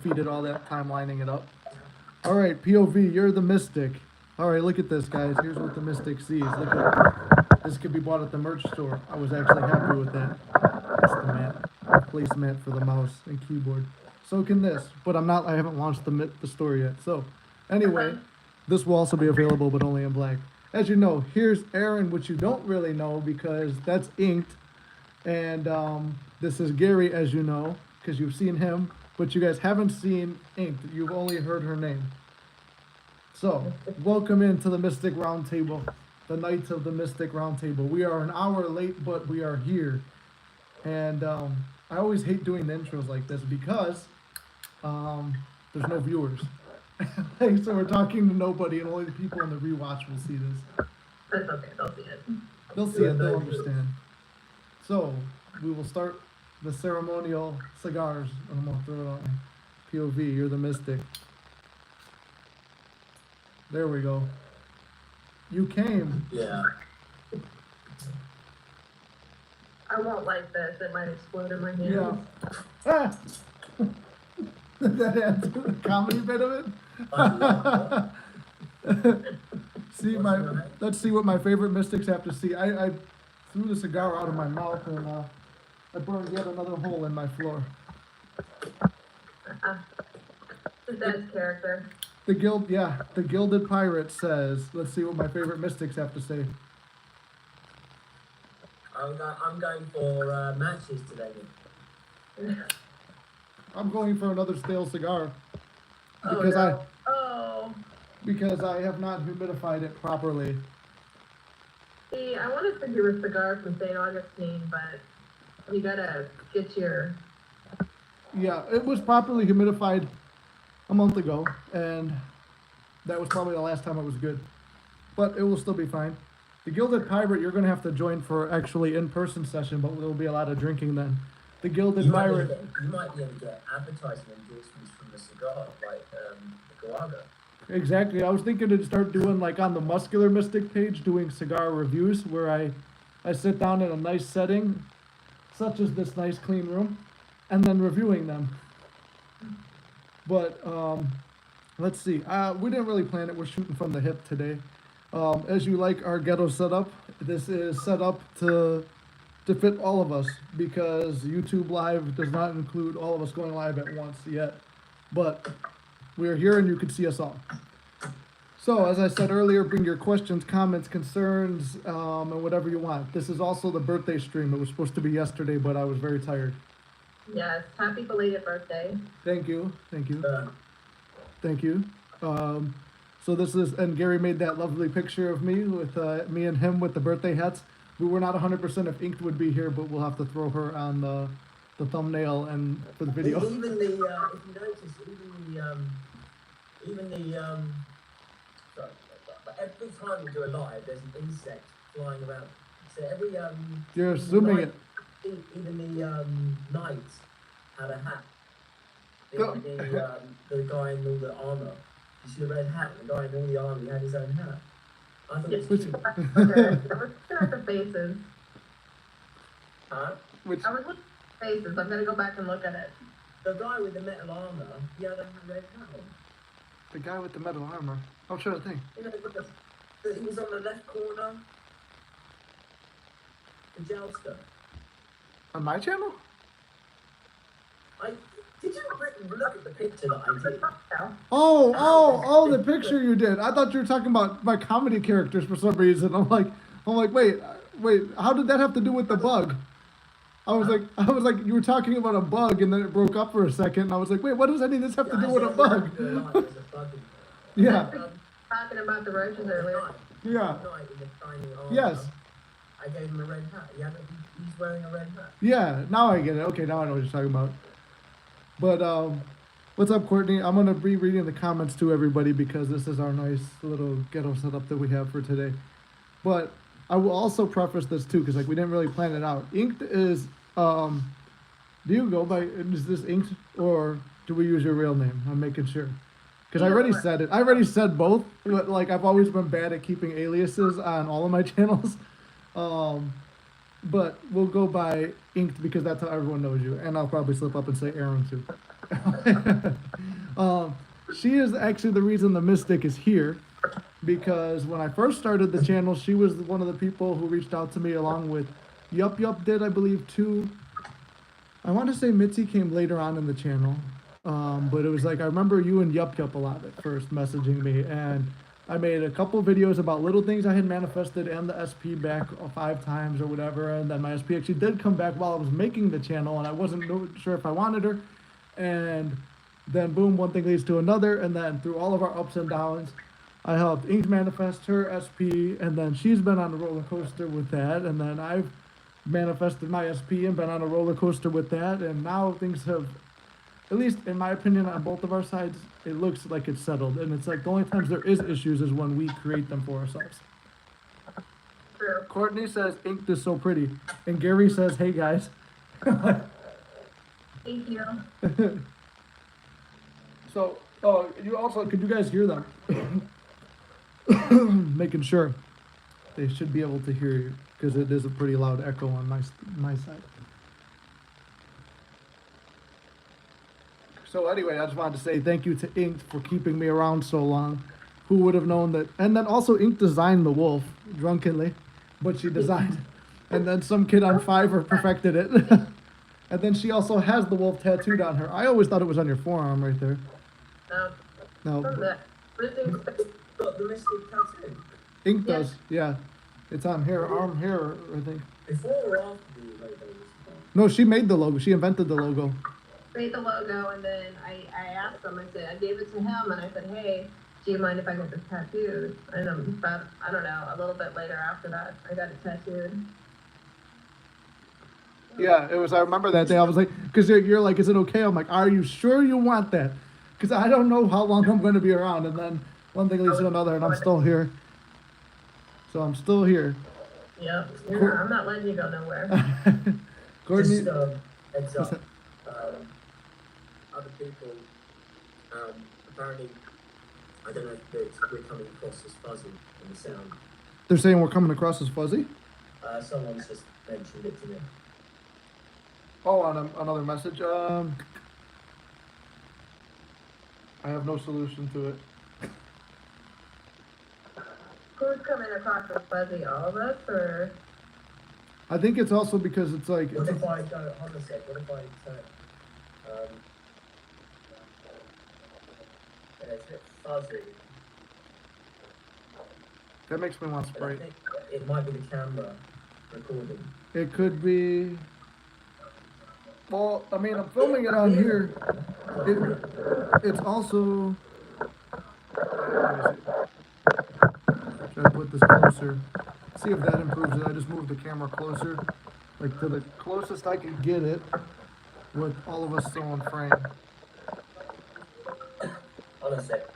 defeated all that time lining it up. All right, POV, you're the Mystic. All right, look at this, guys. Here's what the Mystic sees. Look at this. Could be bought at the merch store. I was actually happy with that. That's the mat, placemat for the mouse and keyboard. So can this, but I haven't launched the store yet. So, anyway, this will also be available, but only in black. As you know, here's Aaron, which you don't really know because that's inked, and this is Gary, as you know, because you've seen him, but you guys haven't seen inked. You've only heard her name. So, welcome into the Mystic Roundtable, the Knights of the Mystic Roundtable. We are an hour late, but we are here. And I always hate doing the intros like this because there's no viewers. So we're talking to nobody, and only the people in the rewatch will see this. That's okay, they'll see it. They'll see it, they'll understand. So, we will start the ceremonial cigars. I'm going to throw it on POV, you're the Mystic. There we go. You came. Yeah. I won't like this, it might explode in my hands. Yeah. Ah! That adds to the comedy bit of it. Let's see what my favorite Mystics have to see. I threw the cigar out of my mouth and I burned yet another hole in my floor. The dead character. The Gilded Pirate says, let's see what my favorite Mystics have to say. I'm going for matches today. I'm going for another stale cigar because I have not humidified it properly. See, I want to send you a cigar from St. Augustine, but you gotta get your... Yeah, it was properly humidified a month ago, and that was probably the last time it was good. But it will still be fine. The Gilded Pirate, you're going to have to join for actually in-person session, but there will be a lot of drinking then. The Gilded Pirate... You might be able to get advertising endorsements from the cigar, like Nicaragua. Exactly. I was thinking to start doing, like, on the Muscular Mystic page, doing cigar reviews, where I sit down in a nice setting, such as this nice clean room, and then reviewing them. But, let's see. We didn't really plan it. We're shooting from the hip today. As you like our ghetto setup, this is set up to fit all of us because YouTube Live does not include all of us going live at once yet. But we are here and you can see us all. So, as I said earlier, bring your questions, comments, concerns, and whatever you want. This is also the birthday stream. It was supposed to be yesterday, but I was very tired. Yes, happy belated birthday. Thank you. Thank you. Thank you. So this is, and Gary made that lovely picture of me with me and him with the birthday hats. We were not 100% if Inked would be here, but we'll have to throw her on the thumbnail and for the video. Even the, if you notice, sorry, but every time we do a live, there's an insect flying around. So every, You're assuming it. Even the knights had a hat. The guy in all the armor. You see the red hat, the guy in all the armor had his own hat. I thought it was cute. Okay, I was looking at the faces. Huh? I was looking at the faces, I'm gonna go back and look at it. The guy with the metal armor, he had a red hat on. The guy with the metal armor. I'm trying to think. You know, he was on the left corner. The jouster. On my channel? Did you look at the picture that I did? Oh, the picture you did. I thought you were talking about my comedy characters for some reason. I'm like, wait, how did that have to do with the bug? I was like, you were talking about a bug, and then it broke up for a second, and I was like, wait, what does any of this have to do with a bug? Yeah. Talking about the roaches earlier. Yeah. Yes. I gave him a red hat. He's wearing a red hat. Yeah, now I get it. Okay, now I know what you're talking about. But, what's up, Courtney? I'm going to be reading the comments to everybody because this is our nice little ghetto setup that we have for today. But I will also preface this, too, because, like, we didn't really plan it out. Inked is, do you go by, is this Inked, or do we use your real name? I'm making sure. Because I already said it. I already said both, but, like, I've always been bad at keeping aliases on all of my channels. But we'll go by Inked because that's how everyone knows you. And I'll probably slip up and say Aaron too. She is actually the reason the Mystic is here, because when I first started the channel, she was one of the people who reached out to me along with Yup did, I believe, too. I want to say Mitzi came later on in the channel, but it was like I remember you and Yup a lot at first messaging me, and I made a couple videos about little things I had manifested and the SP back 5 times or whatever, and then my SP actually did come back while I was making the channel, and I wasn't sure if I wanted her, and then boom, one thing leads to another, and then through all of our ups and downs, I helped Ink manifest her SP, and then she's been on a roller coaster with that, and then I've manifested my SP and been on a roller coaster with that, and now things have, at least in my opinion, on both of our sides, it looks like it's settled, and it's like the only times there is issues is when we create them for ourselves. True. Courtney says, Ink is so pretty, and Gary says, hey guys. Thank you. So, you also, could you guys hear them? Making sure they should be able to hear you, because it is a pretty loud echo on my side. So anyway, I just wanted to say thank you to Ink for keeping me around so long. Who would have known that? And then also Ink designed the wolf, drunkenly, but she designed. And then some kid on Fiverr perfected it. And then she also has the wolf tattooed on her. I always thought it was on your forearm right there. No. No, Got the Mystic tattoo. Ink Yeah. does, yeah. It's on here, arm here, I think. Before or after the logo was No, she made the logo. She invented the logo. Made the logo, and then I asked him, I said, I gave it to him, and I said, hey, do you mind if I get this tattooed? And about, I don't know, a little bit later after that, I got it tattooed. Yeah, it was. I remember that day. I was like, because you're like, is it okay? I'm like, are you sure you want that? Because I don't know how long I'm going to be around. And then one thing leads to another, and I'm still here. So I'm still here. Yep. I'm not letting you go nowhere. Courtney, Just heads up. Other people, apparently, I don't know if we're coming across as fuzzy in the sound. they're saying we're coming across as fuzzy. Someone's just mentioned it to me. Oh, on another message. I have no solution to it. Who's coming across as fuzzy? All of us, or? I think it's also because it's like. What if I go, hold a sec, what if I turn, yeah, it's a bit fuzzy. That makes me want But I Sprite. think it might be the camera recording. It could be. Well, I mean, I'm filming it on here. It's also. Let me see. Try to put this closer. See if that improves it. I just moved the camera closer, like to the closest I could get it, with all of us still in frame. Hold a sec.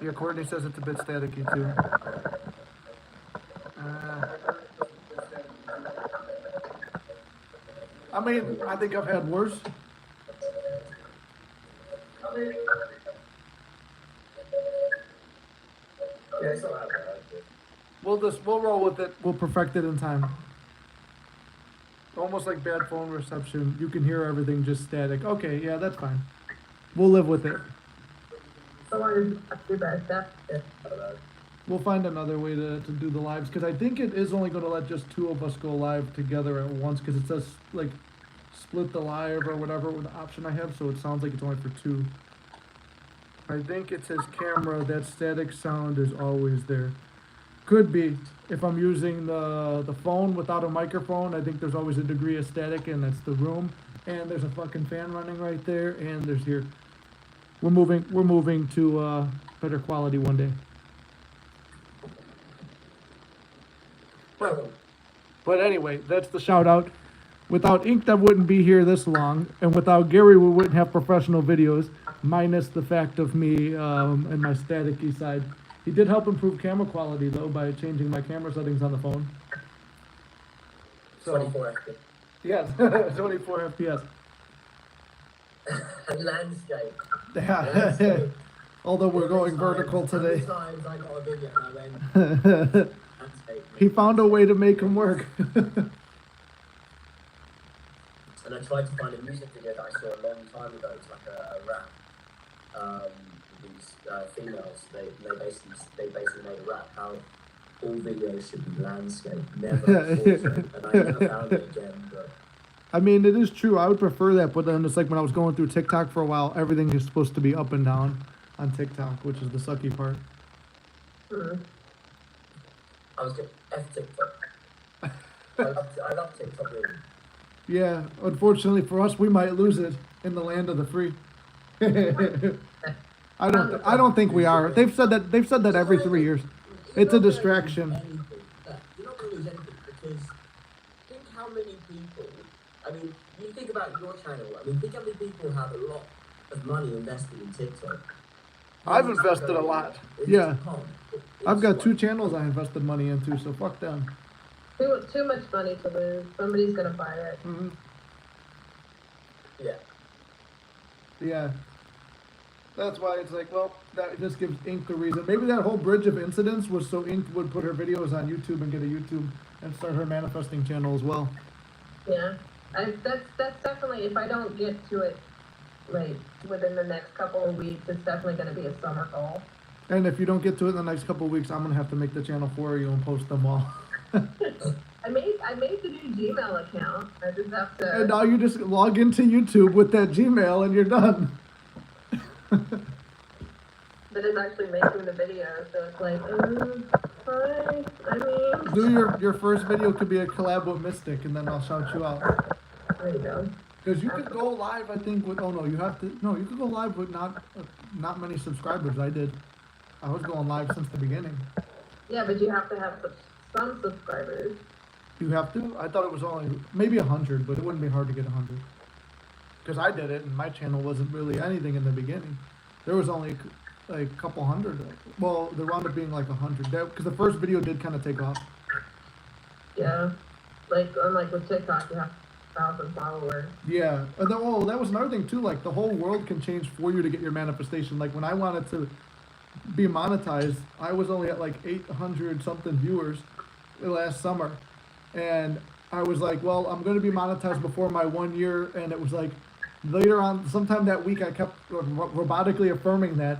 Yeah, Courtney says it's a bit staticky too. I mean, I think I've had worse. Yeah, it's not that bad. We'll roll with it. We'll perfect it in time. Almost like bad phone reception. You can hear everything just static. Okay, yeah, that's fine. We'll live with it. So long as you do best stuff. We'll find another way to do the lives, because I think it is only going to let just 2 of us go live together at once, because it says like split the live or whatever with the option I have, so it sounds like it's only for 2. I think it says camera, that static sound is always there. Could be. If I'm using the phone without a microphone, I think there's always a degree of static, and that's the room. And there's a fucking fan running right there, and there's here. We're moving to better quality one day. But anyway, that's the shout out. Without Ink, that wouldn't be here this long, and without Gary, we wouldn't have professional videos, minus the fact of me and my staticky side. He did help improve camera quality though by changing my camera settings on the phone. So 24 FPS. yes, 24 FPS. Landscape. Yeah. Although we're going vertical today. Times I got a video and I went, landscape. He found a way to make him work. and I tried to find a music video that I saw a long time ago. It's like a rap. These females, they basically made a rap how all videos should be landscape, never portrait, and I never found it again. But I mean, it is true. I would prefer that, but then it's like when I was going through TikTok for a while, everything is supposed to be up and down on TikTok, which is the sucky part. I was getting F TikTok. I love TikTok really. Yeah, unfortunately for us, we might lose it in the land of the free. I don't think we are. They've said that every 3 years. It's a distraction. You're not going to lose anything because think how many people. I mean, you think about your channel. I mean, think how many people have a lot of money invested in TikTok. I've invested a lot. Yeah, I've got 2 channels I invested money into, so fuck them. Too much money to lose. Somebody's gonna buy it. Mm-hmm. Yeah. Yeah. That's why it's like, well, that just gives Ink the reason. Maybe that whole bridge of incidents was so Ink would put her videos on YouTube and get a YouTube and start her manifesting channel as well. Yeah, that's definitely, if I don't get to it like within the next couple of weeks, it's definitely going to be a summer goal. And if you don't get to it in the next couple of weeks, I'm gonna have to make the channel for you and post them all. I made the new Gmail account. I just have to. And now you just log into YouTube with that Gmail and you're done. That is actually making the video, so it's like, hi, I mean. Do your first video could be a collab with Mystic, and then I'll shout you out. There you go. Because you could go live, I think, with, you could go live with not many subscribers. I did. I was going live since the beginning. Yeah, but you have to have some subscribers. You have to? I thought it was only maybe 100, but it wouldn't be hard to get 100. Because I did it, and my channel wasn't really anything in the beginning. There was only like a couple hundred. Well, there wound up being like 100. Because the first video did kind of take off. Yeah, like unlike with TikTok, you have 1,000 followers. Yeah, and then, that was another thing too. Like the whole world can change for you to get your manifestation. Like when I wanted to be monetized, I was only at like 800 something viewers last summer, and I was like, well, I'm going to be monetized before my 1 year, and it was like later on, sometime that week, I kept robotically affirming that.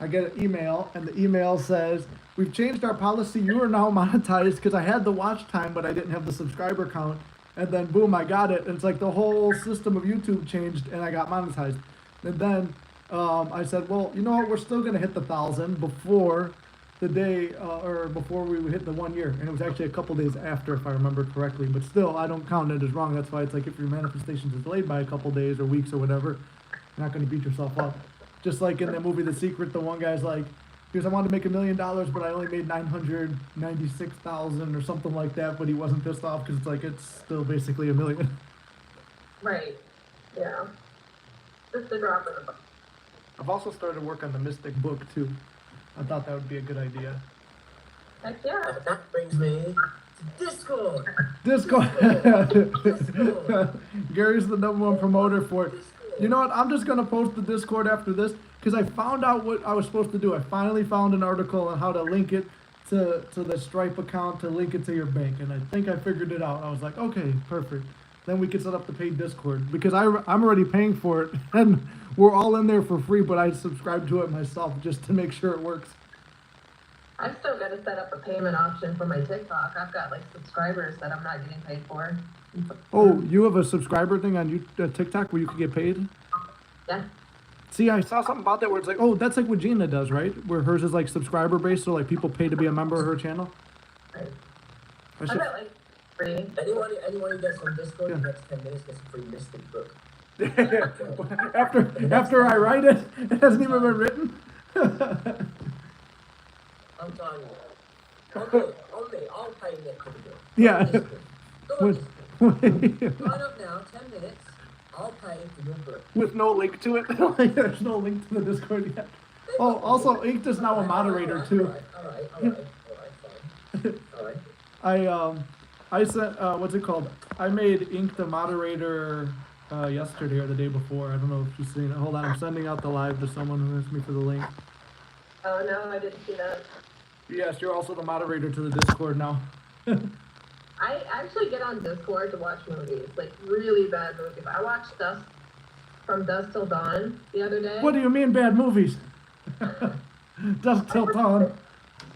I get an email, and the email says, we've changed our policy, you are now monetized, because I had the watch time, but I didn't have the subscriber count, and then boom, I got it, and it's like the whole system of YouTube changed, and I got monetized. And then I said, well, you know what, we're still going to hit the 1,000 before the day, or before we would hit the 1 year, and it was actually a couple days after, if I remember correctly, but still, I don't count it as wrong. That's why it's like if your manifestation is delayed by a couple days or weeks or whatever, you're not going to beat yourself up. Just like in the movie The Secret, the one guy's like, because I wanted to make $1 million, but I only made 996,000 or something like that, but he wasn't pissed off because it's like, it's still basically $1 million. Right, yeah. Just a drop in the bucket. I've also started work on the Mystic book too. I thought that would be a good idea. Heck yeah. That brings me to Discord. Discord. Discord. Gary's the #1 promoter for it. You know what? I'm just going to post the Discord after this because I found out what I was supposed to do. I finally found an article on how to link it to the Stripe account, to link it to your bank. And I think I figured it out. I was like, okay, perfect. Then we can set up the paid Discord because I'm already paying for it. And we're all in there for free, but I subscribe to it myself just to make sure it works. I've still got to set up a payment option for my TikTok. I've got like subscribers that I'm not getting paid for. Oh, you have a subscriber thing on TikTok where you can get paid? Yeah. See, I saw something about that where it's like, oh, that's like what Gina does, right? Where hers is like subscriber based, so like people pay to be a member of her channel. Right. I I've should- got like free. Anyone who gets on Discord in the next 10 minutes gets a free Mystic book. after I write it, it hasn't even been written. I'm telling you. On me, I'll pay Nick for the book. Yeah. Sign up now, 10 minutes. I'll pay for your book. With no link to it. Like, there's no link to the Discord yet. Oh, also, Ink is now a moderator too. Alright. I sent, what's it called? I made Ink the moderator yesterday or the day before. I don't know if you've seen it. Hold on, I'm sending out the live to someone who asked me for the link. Oh no, I didn't see that. Yes, you're also the moderator to the Discord now. I actually get on Discord to watch movies, like really bad movies. I watched From Dusk Till Dawn the other day. What do you mean bad movies? Dusk till dawn.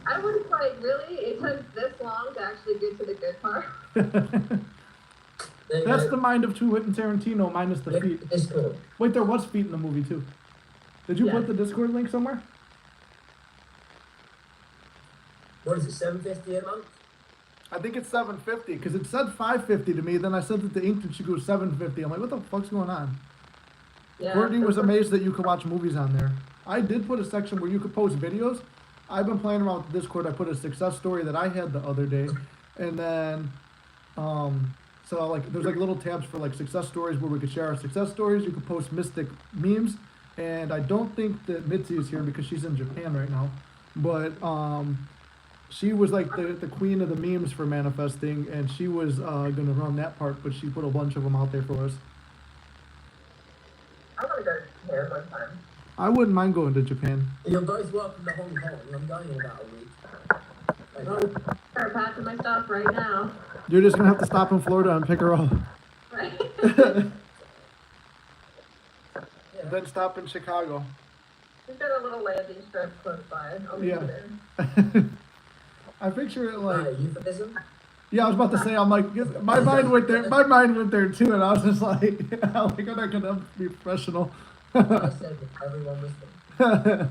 I was like, really? It took this long to actually get to the good part? There you That's go. the mind of Quentin Tarantino minus the Link feet. to Discord. Wait, there was feet in the movie too. Did you Yeah. put the Discord link somewhere? What is it, $7.50 a month? I think it's $7.50 because it said $5.50 to me. Then I said that the Inked should go $7.50. I'm like, what the fuck's going on? Yeah. Courtney was amazed that you could watch movies on there. I did put a section where you could post videos. I've been playing around with Discord. I put a success story that I had the other day, and then, so like there's like little tabs for like success stories where we could share our success stories. You could post mystic memes, and I don't think that Mitzi is here because she's in Japan right now, but she was like the queen of the memes for manifesting, and she was gonna run that part, but she put a bunch of them out there for us. I want to go to Japan one time. I wouldn't mind going to Japan. You're both welcome to Hong Kong. I'm going in about a week. Well, start packing my stuff right now. You're just gonna have to stop in Florida and pick her up. Right. Yeah. Then stop in Chicago. We've got a little landing strip close by. I'll meet Yeah. you there. I picture it like, Euphemism? yeah, I was about to say, I'm like, my mind went there, too, and I was just like, I'm like, I'm not gonna be professional. I said that everyone was there.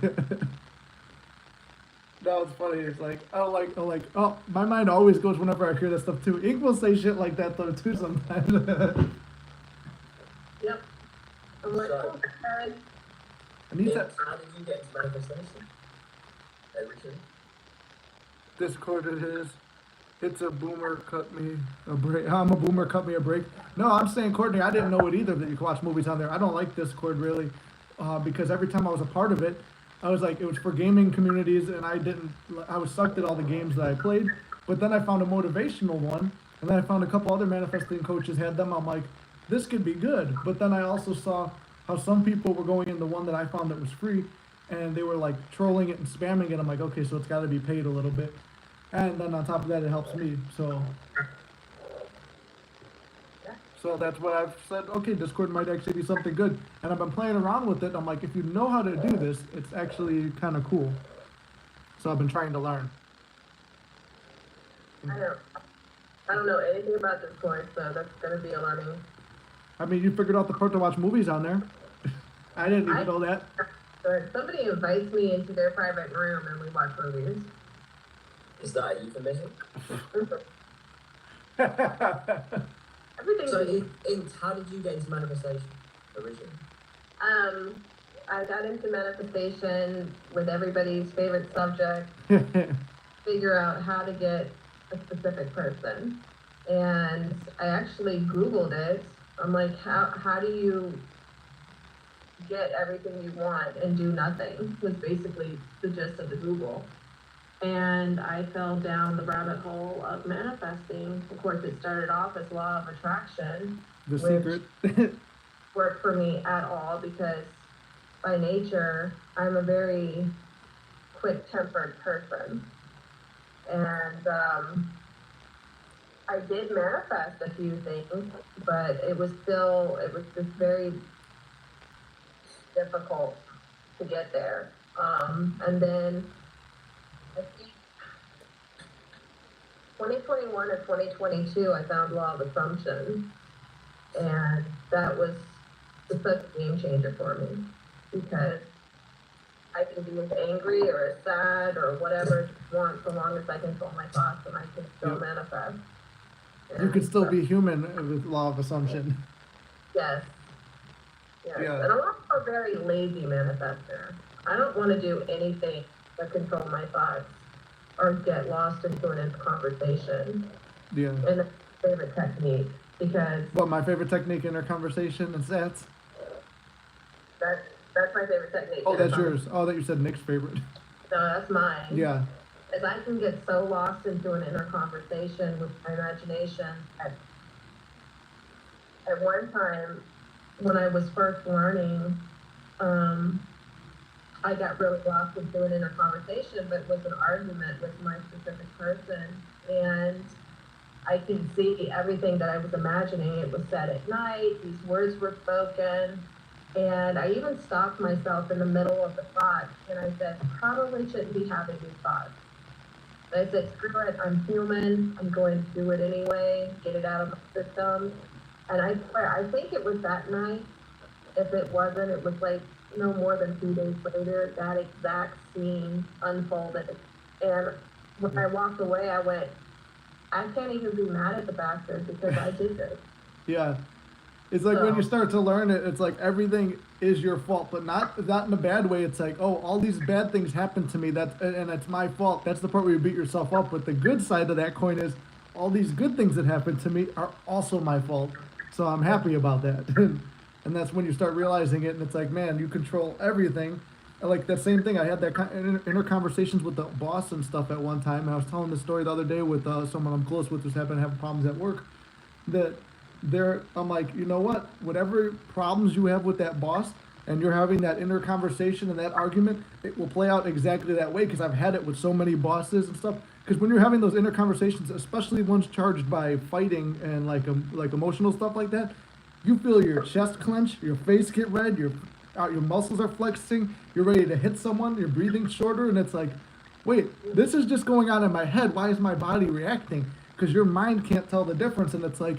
No, it's funny. It's like, oh, my mind always goes whenever I hear that stuff too. Ink will say shit like that though too sometimes. Yep. I'm like, So- oh, Karen. I need Nick, that how did you get into manifestation? Everything. Discord it is. It's a boomer cut me a break. I'm a boomer cut me a break. No, I'm saying, Courtney, I didn't know it either that you could watch movies on there. I don't like Discord really, because every time I was a part of it, I was like, it was for gaming communities, and I was sucked at all the games that I played. But then I found a motivational one, and then I found a couple other manifesting coaches had them. I'm like, this could be good. But then I also saw how some people were going in the one that I found that was free, and they were like trolling it and spamming it. I'm like, okay, so it's got to be paid a little bit. And then on top of that, it helps me. So that's what I've said. Okay, Discord might actually be something good. And I've been playing around with it. I'm like, if you know how to do this, it's actually kind of cool. So I've been trying to learn. I don't know anything about Discord, so that's gonna be a learning. I mean, you figured out the part to watch movies on there. I didn't even know that. But somebody invites me into their private room and we watch movies. Is that a euphemism? Everything's So, how did you get into manifestation originally? I got into manifestation with everybody's favorite subject, figure out how to get a specific person. And I actually Googled it. I'm like, how do you get everything you want and do nothing? Was basically the gist of the Google. And I fell down the rabbit hole of manifesting. Of course, it started off as law of attraction. The Which- secret. Work for me at all because by nature, I'm a very quick-tempered person. And I did manifest a few things, but it was just very difficult to get there. And then I think 2021 or 2022, I found law of assumption. And that was such a game changer for me because I can be as angry or as sad or whatever I want so long as I control my thoughts and I can still Yep. manifest. You could still be human with law of assumption. Yes. Yes. Yeah. And I'm also a very lazy manifester. I don't want to do anything to control my thoughts or get lost into an conversation. Yeah. And that's my favorite technique because What, my favorite technique in our conversation is that? that's my favorite technique. Oh, in a that's yours. Oh, that you said Nick's favorite. No, that's mine. Yeah. As I can get so lost into an inner conversation with my imagination. At one time, when I was first learning, I got really lost into an inner conversation, but it was an argument with my specific person. And I could see everything that I was imagining. It was said at night, these words were spoken, and I even stopped myself in the middle of the thought, and I said, probably shouldn't be having these thoughts. But I said, screw it, I'm human, I'm going to do it anyway, get it out of my system. And I swear, I think it was that night. If it wasn't, it was like no more than 2 days later, that exact scene unfolded. And when I walked away, I went, I can't even be mad at the bastard because I did this. Yeah. It's like when you start to learn it, it's like everything is your fault, but not in a bad way. It's like, oh, all these bad things happen to me, and it's my fault. That's the part where you beat yourself up. But the good side of that coin is all these good things that happen to me are also my fault. So I'm happy about that. And that's when you start realizing it, and it's like, man, you control everything. And like that same thing, I had that inner conversations with the boss and stuff at one time. And I was telling this story the other day with someone I'm close with who's happened to have problems at work. That I'm like, you know what? Whatever problems you have with that boss, and you're having that inner conversation and that argument, it will play out exactly that way. Because I've had it with so many bosses and stuff. Because when you're having those inner conversations, especially ones charged by fighting and like emotional stuff like that, you feel your chest clench, your face get red, your muscles are flexing, you're ready to hit someone, you're breathing shorter, and it's like, wait, this is just going on in my head. Why is my body reacting? Because your mind can't tell the difference, and it's like,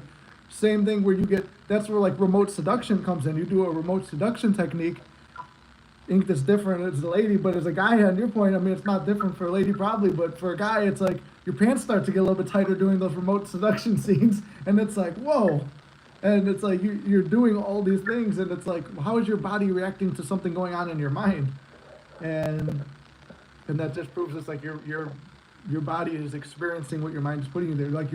same thing where that's where like remote seduction comes in. You do a remote seduction technique, ink that's different as a lady, but as a guy, on your point, I mean, it's not different for a lady probably, but for a guy, it's like your pants start to get a little bit tighter doing those remote seduction scenes, and it's like, whoa. And it's like you're doing all these things, and it's like, how is your body reacting to something going on in your mind? And that just proves it's like your body is experiencing what your mind is putting you there. Like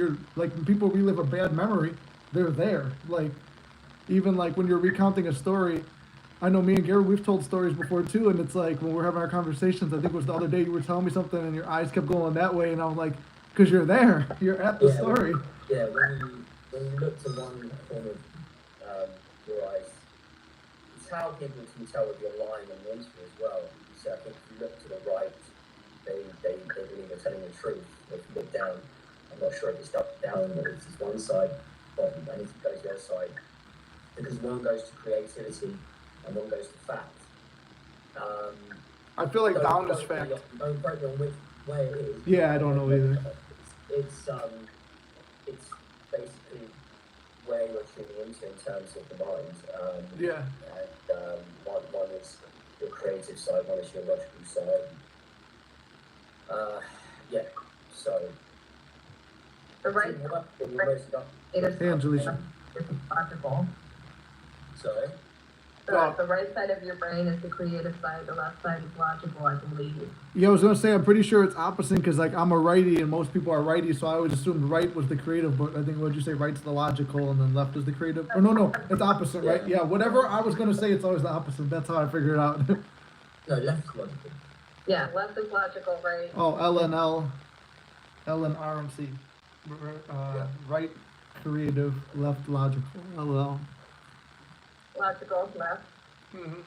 when people relive a bad memory, they're there. Like even like when you're recounting a story, I know me and Gary, we've told stories before too, and it's like when we're having our conversations, I think it was the other day you were telling me something and your eyes kept going that way, and I'm like, because you're there, you're at the story. When you look to one corner of your eyes, it's how people can tell if you're lying on the interview as well. So I think if you look to the right, they believe they're telling the truth. If you look down, I'm not sure if it's up down or if it's one side, but I need to go to the other side. Because one goes to creativity and one goes to fact. I feel like down is fact. Don't quote me on which way it is. Yeah, I don't know either. It's basically where you're tuning into in terms of the mind. Yeah. And one is your creative side, one is your logical side. Yeah. So. The right Angelica. is logical. Sorry. The right side of your brain is the creative side, the left side is logical, I believe. Yeah, I was gonna say I'm pretty sure it's opposite because like I'm a righty and most people are righty, so I always assumed right was the creative, but I think what'd you say, right's the logical and then left is the creative? Or no, it's opposite, right? Yeah, whatever I was gonna say, it's always the opposite. That's how I figured it out. No, left is logical. Yeah, left is logical, right? Oh, L and R and C. Right creative, left logical. LL. Logical, left. Mm-hmm.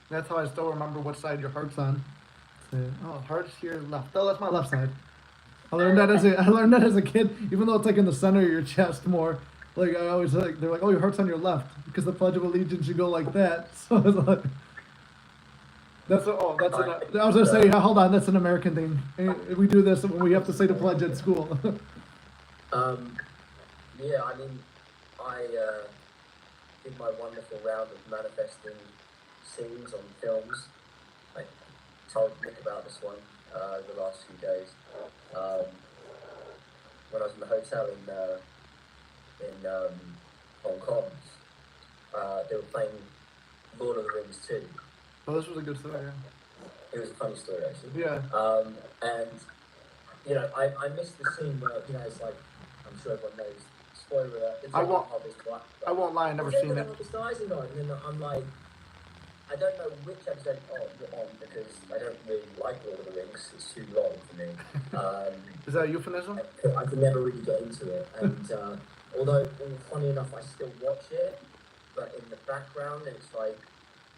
That's how I still remember what side your heart's on. Heart's here, left. Oh, that's my left side. I learned that as a kid, even though it's like in the center of your chest more. Like I always like they're like, oh, your heart's on your left because the Pledge of Allegiance should go like that. So it's like I was gonna say, hold on, that's an American thing. We do this when we have to say the pledge at school. Yeah, I mean, I did my wonderful round of manifesting scenes on films. I told Nick about this one the last few days. When I was in the hotel in Hong Kong, they were playing Lord of the Rings 2. Oh, this was a good story. Yeah. It was a funny story, actually. Yeah. And you know, I missed the scene where it's like, I'm sure everyone knows. Spoiler: I won't lie. I never seen it. And then I'm like, I don't know which episode you're on because I don't really like Lord of the Rings. It's too long for me. Is that a euphemism? I could never really get into it, and although funny enough, I still watch it, but in the background, and it's like,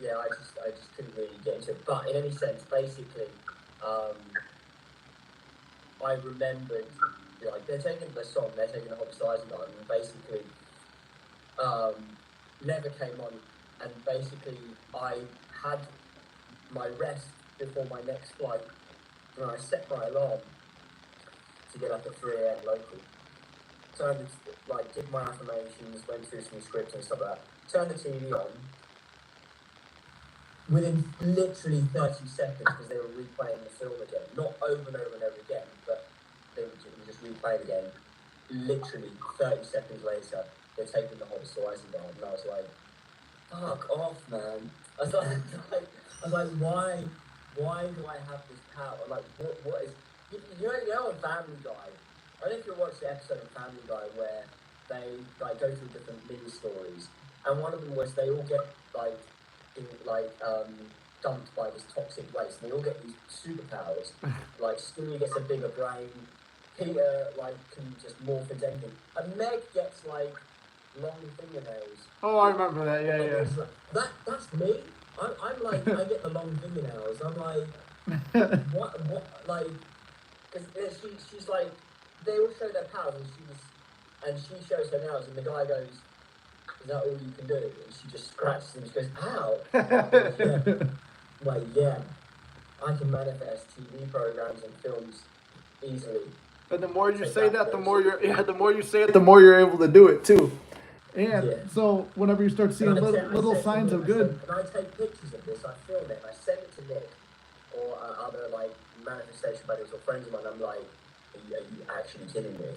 yeah, I just couldn't really get into it. But in any sense, basically, I remembered like they're taking the song, they're taking the Hobby Size and basically never came on, and basically I had my rest before my next flight, and I set my alarm to get up at 3 a.m. local. Turned like did my affirmations, went through some scripts and stuff like that. Turned the TV on. Within literally 30 seconds, because they were replaying the film again, not over and over and over again, but they were just replaying again. Literally 30 seconds later, they're taking the Hobbit to Isengard, and I was like, "Fuck off, man!" I was like, why do I have this power? Like, what is? You know, on Family Guy. I don't know if you watched the episode of Family Guy where they like go through different mini stories, and one of them was they all get dumped by this toxic waste, and they all get these superpowers. Like Skinny gets a bigger brain, Peter can just morph into anything, and Meg gets like long fingernails. Oh, I remember that. Yeah, yeah. Like, that's me. I'm like I get the long fingernails. I'm like what like because she's like they all show their powers, and she shows her nails, and the guy goes, "Is that all you can do?" And she just scratches and she goes, "Ow!" Yeah. Like, yeah, I can manifest TV programs and films easily. And the more you say that, the more you say it, the more you're able to do it too. And so whenever you start seeing little signs of good, and I take pictures of this, I film it, and I send it to Nick or other like manifestation buddies or friends of mine. I'm like, are you actually kidding me?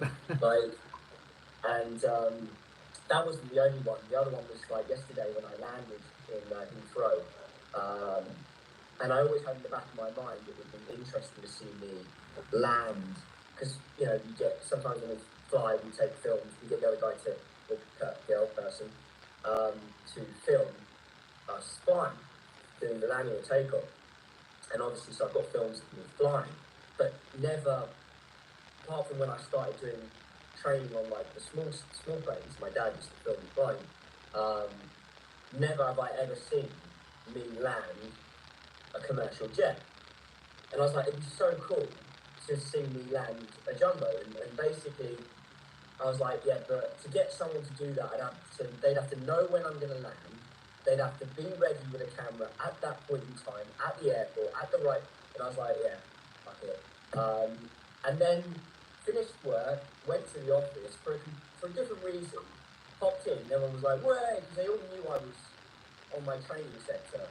Like, and that wasn't the only one. The other one was like yesterday when I landed in Heathrow. And I always had in the back of my mind it would be interesting to see me land, because you get sometimes when we fly, we take films, we get the other guy the other person, to film us flying, doing the landing or takeoff. And obviously, so I've got films of me flying, but never, apart from when I started doing training on like the small planes, my dad used to film me flying. Never have I ever seen me land a commercial jet. And I was like, it'd be so cool to see me land a jumbo. And basically, I was like, yeah, but to get someone to do that, they'd have to know when I'm going to land. They'd have to be ready with a camera at that point in time, at the airport, at the right. And I was like, yeah, fuck it. And then finished work, went to the office for a different reason. Popped in, everyone was like, wait, because they all knew I was on my training sector.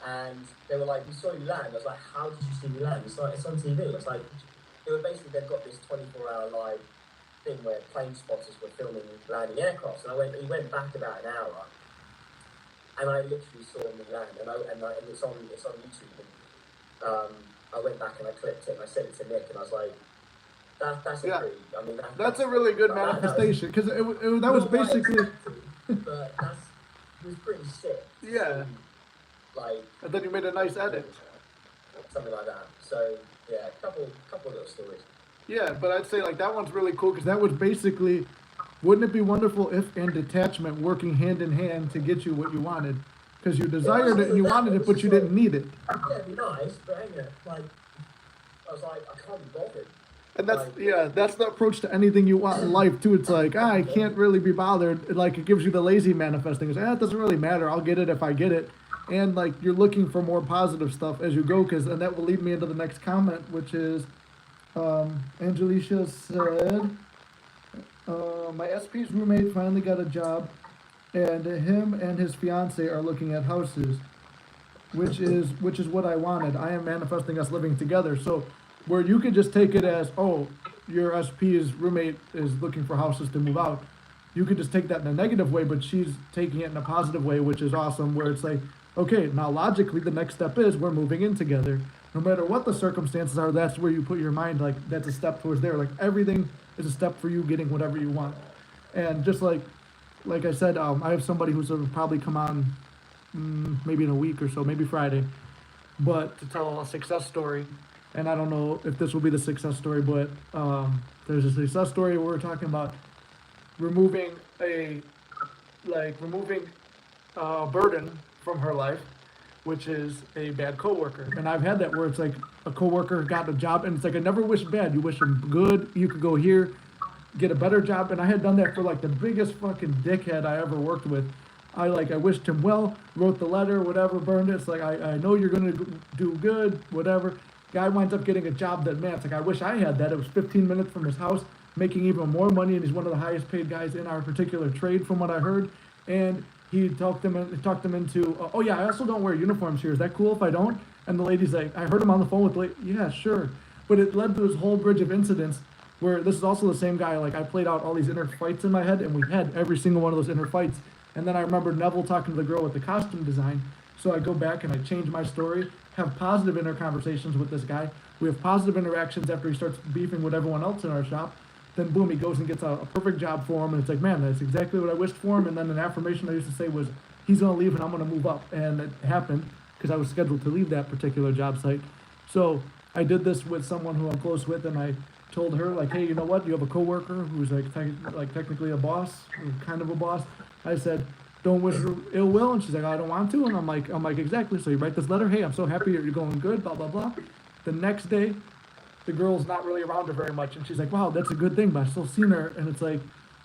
And they were like, we saw you land. I was like, how did you see me land? It's like, it's on TV. It's like, they've got this 24-hour live thing where plane spotters were filming landing aircrafts. And he went back about an hour, and I literally saw me land. And it's on YouTube. And I went back and I clipped it and I sent it to Nick, and I was like, that's a pretty, I mean, that's a really good manifestation, because that was basically. But it was pretty sick. Yeah. Like, and then you made a nice edit. Something like that. So yeah, a couple of little stories. Yeah, but I'd say like that one's really cool, because that was basically, wouldn't it be wonderful if and detachment working hand in hand to get you what you wanted, because you desired it and you wanted it, but you didn't need it. Yeah, it'd be nice, but like I was like, I can't be bothered. And that's the approach to anything you want in life too. It's like, I can't really be bothered. Like, it gives you the lazy manifesting. It's it doesn't really matter. I'll get it if I get it. And like, you're looking for more positive stuff as you go, and that will lead me into the next comment, which is, Angelicia said, my SP's roommate finally got a job, and him and his fiance are looking at houses, which is what I wanted. I am manifesting us living together. So where you could just take it as, oh, your SP's roommate is looking for houses to move out, you could just take that in a negative way, but she's taking it in a positive way, which is awesome, where it's like, okay, now logically the next step is we're moving in together. No matter what the circumstances are, that's where you put your mind, like, that's a step towards there. Like, everything is a step for you getting whatever you want. And just like I said, I have somebody who's going to probably come on maybe in a week or so, maybe Friday, but to tell a success story. And I don't know if this will be the success story, but there's a success story where we're talking about removing a burden from her life, which is a bad coworker. And I've had that where it's like a coworker got a job, and it's like I never wish bad. You wish them good. You could go here, get a better job. And I had done that for like the biggest fucking dickhead I ever worked with. I wished him well, wrote the letter, whatever, burned it. It's like I know you're gonna do good, whatever. Guy winds up getting a job that, man, it's like I wish I had that. It was 15 minutes from his house, making even more money, and he's one of the highest paid guys in our particular trade, from what I heard. And he talked them into, oh yeah, I also don't wear uniforms here. Is that cool if I don't? And the lady's like, I heard him on the phone with the lady, yeah, sure. But it led to this whole bridge of incidents where this is also the same guy. Like I played out all these inner fights in my head, and we had every single one of those inner fights. And then I remember Neville talking to the girl with the costume design. So I go back and I change my story, have positive inner conversations with this guy. We have positive interactions after he starts beefing with everyone else in our shop. Then boom, he goes and gets a perfect job for him. And it's like, man, that's exactly what I wished for him. And then an affirmation I used to say was, he's going to leave and I'm going to move up. And it happened because I was scheduled to leave that particular job site. So I did this with someone who I'm close with, and I told her, like, hey, you know what? You have a coworker who's like technically a boss, or kind of a boss. I said, don't wish her ill will. And she's like, I don't want to. And I'm like, exactly. So you write this letter. Hey, I'm so happy you're going good, blah, blah, blah. The next day, the girl's not really around her very much. And she's like, wow, that's a good thing, but I've still seen her. And it's like,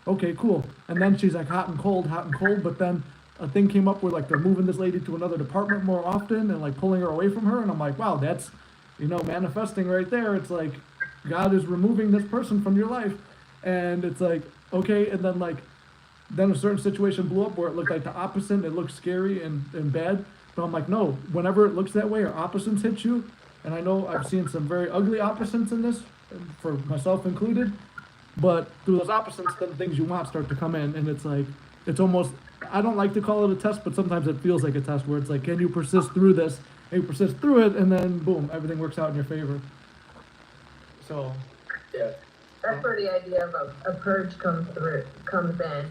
okay, cool. And then she's like hot and cold. But then a thing came up where like they're moving this lady to another department more often and like pulling her away from her. And I'm like, wow, that's, manifesting right there. It's like God is removing this person from your life. And it's like, okay. And then a certain situation blew up where it looked like the opposite. It looked scary and bad. But I'm like, no, whenever it looks that way or opposites hit you, and I know I've seen some very ugly opposites in this, for myself included, but through those opposites, then the things you want start to come in. And it's like, it's almost, I don't like to call it a test, but sometimes it feels like a test where it's like, can you persist through this? And you persist through it, and then boom, everything works out in your favor. So, Yeah. That's where the idea of a purge comes in,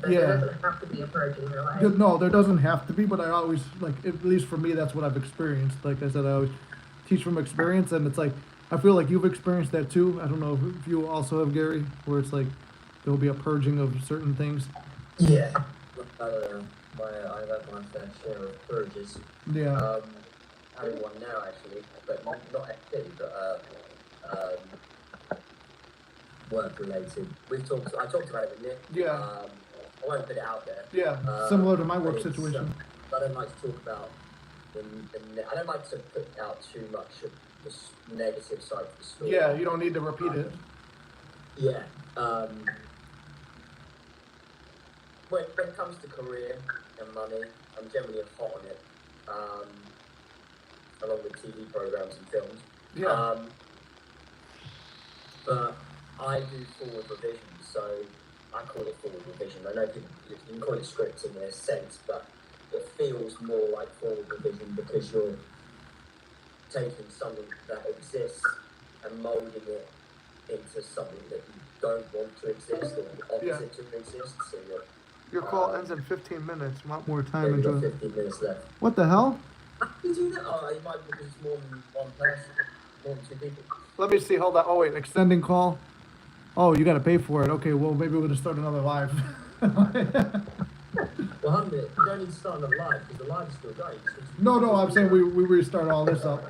but Yeah. there doesn't have to be a purge in your life. no, there doesn't have to be, but I always, like, at least for me, that's what I've experienced. Like I said, I always teach from experience, and it's like, I feel like you've experienced that too. I don't know if you also have, Gary, where it's like, there'll be a purging of certain things. Yeah. I I've had my fair share of purges. Yeah. Having one now actually, but not FP, but work related. I talked about it with Nick. Yeah. I won't put it out there. Yeah, similar to my but work it's, situation. I don't like to talk about I don't like to put out too much of the negative side of the story. Yeah, you don't need to repeat it. Yeah. When it comes to career and money, I'm generally hot on it. Along with TV programs and films. Yeah. But I do forward revision, so I call it forward revision. I know you can call it scripting in a sense, but it feels more like forward revision because you're taking something that exists and molding it into something that you don't want to exist or the opposite to exist. So Your call ends in 15 minutes. Want more time maybe into got 15 minutes left. What the hell? How can you do that? Oh, it might be because it's more than one person, more than two people. Let me see. Hold on. Oh wait, extending call. Oh, you got to pay for it. Okay, well maybe we'll just start another live. Well, hold a minute. You don't need to start another live because the live is still going. No, I'm saying we restart all this up.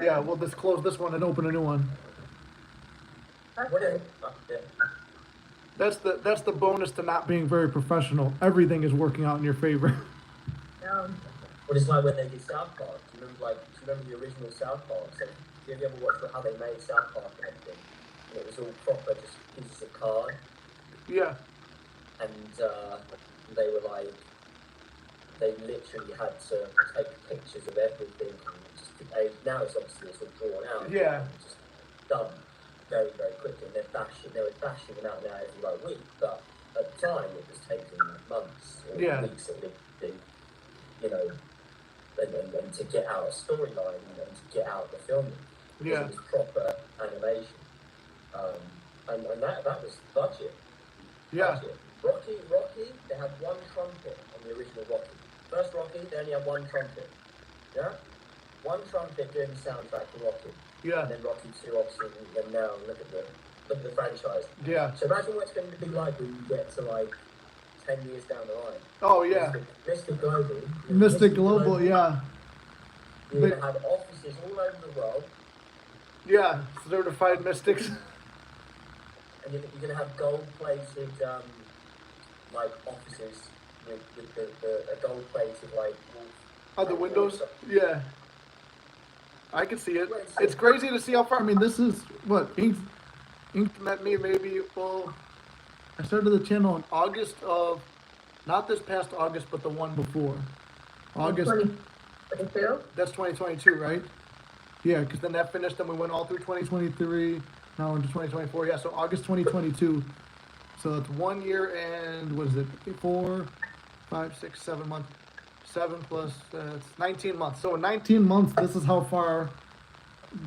Yeah, we'll just close this one and open a new one. Whatever. Yeah. That's the bonus to not being very professional. Everything is working out in your favor. But it's like when they did South Park. Do you remember the original South Park? So, have you ever watched how they made South Park and everything? And it was all proper, just pieces of card. Yeah. And they were like, they literally had to take pictures of everything. And now it's obviously all drawn out. Yeah. And just done very, very quickly. And they were bashing them out now every like week. But at the time, it was taking months or weeks at least, and to get out a storyline and to get out the filming. Yeah. It was proper animation. And that was budget. Yeah. Budget. Rocky, they had one trumpet on the original Rocky. First Rocky, they only had one trumpet. Yeah? One trumpet doing the soundtrack for Rocky. Yeah. And then Rocky 2, obviously, and now look at the franchise. Yeah. So imagine what it's going to be like when you get to 10 years down the line. Oh yeah, Mr. Global. Mystic Global, yeah, You're going to have offices all over the world, yeah, certified mystics. and you're going to have gold-plated, like, offices with the gold-plated, like, wolf. On the windows, yeah. I can see it. It's crazy to see how far. I mean, this is what Ink met me maybe. Well, I started the channel in August of, not this past August, but the one before. August. 2022? That's 2022, right? Yeah, because then that finished, and we went all through 2023, now into 2024. Yeah, so August 2022. So it's 1 year and what is it? 4, 5, 6, 7 months. 7 plus it's 19 months. So in 19 months, this is how far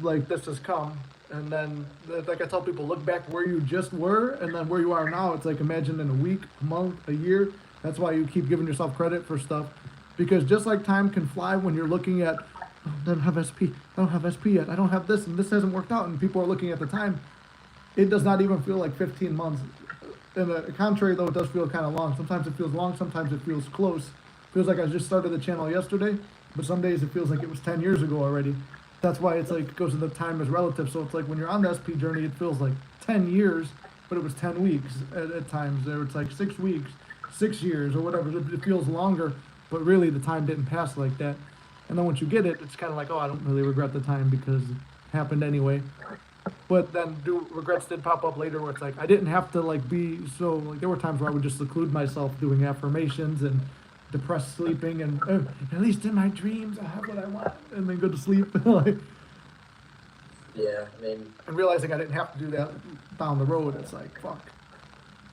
like this has come. And then like I tell people, look back where you just were and then where you are now. It's like imagine in a week, a month, a year. That's why you keep giving yourself credit for stuff, because just like time can fly when you're looking at, oh, I don't have SP, I don't have SP yet, I don't have this, and this hasn't worked out, and people are looking at the time. It does not even feel like 15 months. And the contrary though, it does feel kind of long. Sometimes it feels long, sometimes it feels close. Feels like I just started the channel yesterday, but some days it feels like it was 10 years ago already. That's why it's like, it goes to the time as relative. So it's like when you're on the SP journey, it feels like 10 years, but it was 10 weeks at times. There it's like 6 weeks, 6 years or whatever. It feels longer, but really the time didn't pass like that. And then once you get it, it's kind of like, oh, I don't really regret the time because it happened anyway. But then regrets did pop up later where it's like, I didn't have to like be so, like there were times where I would just seclude myself doing affirmations and depressed sleeping and at least in my dreams I have what I want, and then go to sleep. Like, Yeah, I mean, and realizing I didn't have to do that down the road, it's like fuck.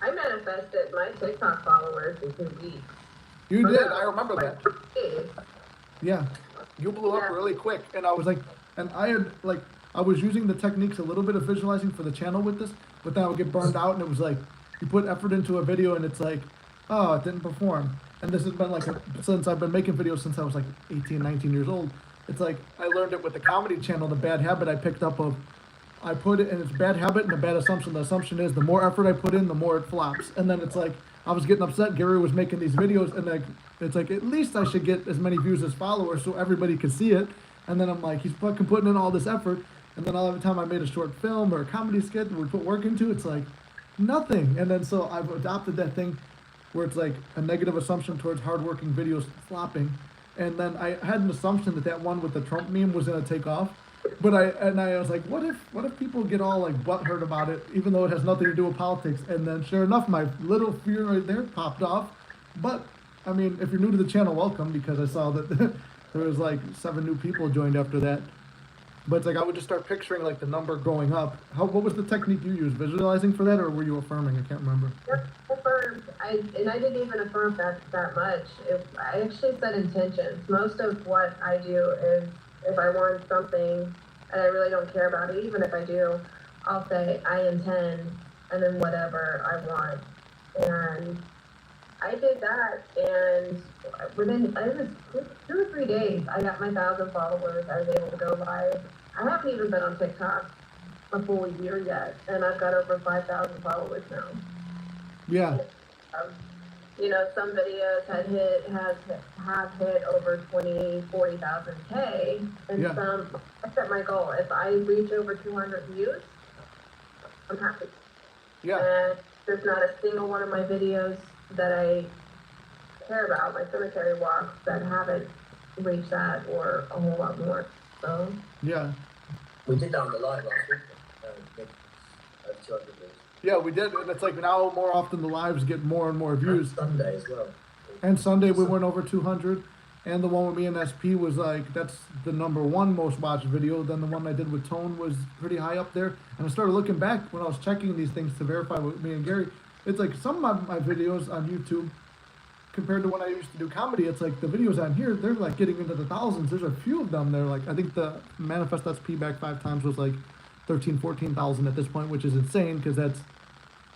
I manifested my TikTok followers in 2 weeks. You did, I remember that. Days. Yeah, you blew up really quick, and I was like, and I had like I was using the techniques a little bit of visualizing for the channel with this, but then I would get burned out, and it was like you put effort into a video and it's like, oh, it didn't perform. And this has been like, since I've been making videos since I was like 18, 19 years old. It's like, I learned it with the comedy channel, the bad habit I picked up of, I put it, and it's bad habit and a bad assumption. The assumption is the more effort I put in, the more it flops. And then it's like, I was getting upset. Gary was making these videos, and like, it's like, at least I should get as many views as followers so everybody can see it. And then I'm like, he's fucking putting in all this effort. And then every time I made a short film or a comedy skit and we put work into, it's like, nothing. And then so I've adopted that thing where it's like a negative assumption towards hardworking videos flopping. And then I had an assumption that that one with the Trump meme was gonna take off. But I was like, what if people get all like butthurt about it, even though it has nothing to do with politics? And then sure enough, my little fear right there popped off. But I mean, if you're new to the channel, welcome, because I saw that there was like 7 new people joined after that. But it's like I would just start picturing like the number going up. What was the technique you used? Visualizing for that, or were you affirming? I can't remember. Affirmed. I didn't even affirm that much. I actually set intentions. Most of what I do is if I want something and I really don't care about it, even if I do, I'll say I intend and then whatever I want. And I did that, and within it was 2 or 3 days, I got my 1,000 followers. I was able to go live. I haven't even been on TikTok a full year yet, and I've got over 5,000 followers now. Yeah. You know, some videos have hit over 20, 40,000 K, and Yeah. some, I set my goal. If I reach over 200 views, I'm happy. Yeah. And there's not a single one of my videos that I care about, my cemetery walks, that haven't reached that or a whole lot more. So Yeah. we did that on the live last week. With 200 views. Yeah, we did, and it's like now more often the lives get more and more views. And Sunday as well. And Sunday we went over 200, and the one with me and SP was like, that's the #1 most watched video. Then the one I did with Tone was pretty high up there. And I started looking back when I was checking these things to verify with me and Gary. It's like some of my videos on YouTube, compared to when I used to do comedy, it's like the videos on here, they're like getting into the thousands. There's a few of them. They're like, I think the Manifest SP back 5 times was like 13, 14,000 at this point, which is insane because that's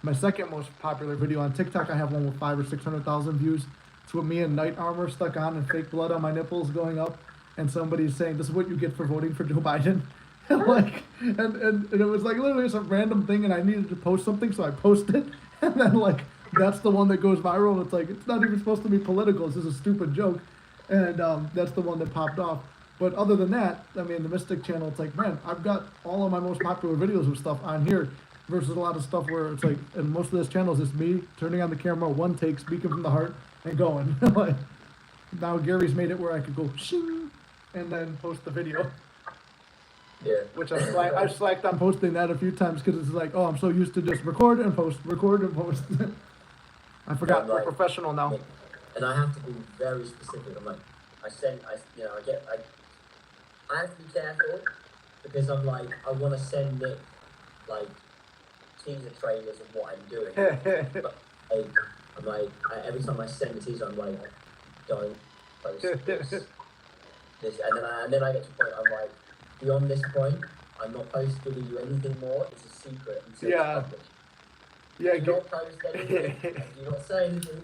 my second most popular video on TikTok. I have one with 500,000 or 600,000 views. It's with me in night armor stuck on and fake blood on my nipples going up, and somebody's saying, "This is what you get for voting for Joe Biden." And like, and it was like literally some random thing, and I needed to post something, so I posted, and then like that's the one that goes viral. It's like, it's not even supposed to be political. It's just a stupid joke. And that's the one that popped off. But other than that, I mean, the Mystic channel, it's like, man, I've got all of my most popular videos and stuff on here versus a lot of stuff where it's like, and most of this channels is me turning on the camera, one take, speaking from the heart, and going. Like, now Gary's made it where I could go, shing, and then post the video. Yeah. Which I've slacked on posting that a few times because it's like, oh, I'm so used to just record and post, record and post. I forgot we're professional now. And I have to be very specific. I'm like, I have to be careful because I'm like, I want to send Nick like teaser trailers of what I'm doing. But, every time I send a teaser, I'm like, don't post this. And then I get to the point, I'm like, beyond this point, I'm not giving you anything more. It's a secret until it's published. Yeah. Do not post anything. Do not say anything.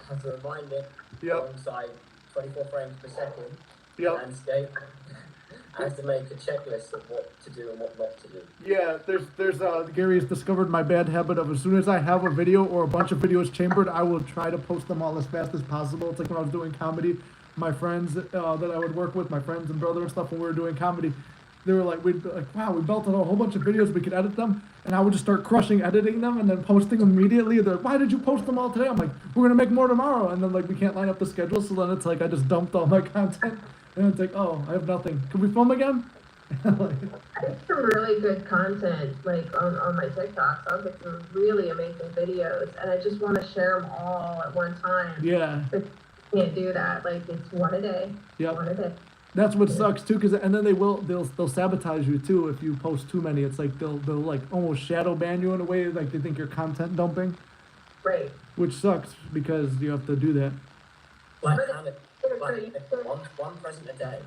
I have to remind it alongside 24 frames per second. Landscape. I have to make a checklist of what to do and what not to do. Yeah, there's Gary has discovered my bad habit of as soon as I have a video or a bunch of videos chambered, I will try to post them all as fast as possible. It's like when I was doing comedy, my friends that I would work with, my friends and brother and stuff, when we were doing comedy, they were like, we'd be like, wow, we built out a whole bunch of videos, we could edit them, and I would just start crushing editing them and then posting them immediately. They're like, why did you post them all today? I'm like, we're gonna make more tomorrow, and then like we can't line up the schedule, so then it's like I just dumped all my content, and it's like, oh, I have nothing. Can we film again? I get some really good content, like on my TikToks. I'll get some really amazing videos, and I just want to share them all at one time. Yeah. But you can't do that. Like, it's one a day. Yep. One a day. That's what sucks too, and then they'll sabotage you too if you post too many. It's like they'll like almost shadow ban you in a way, like they think you're content dumping. Right. Which sucks because you have to do that. One present a day.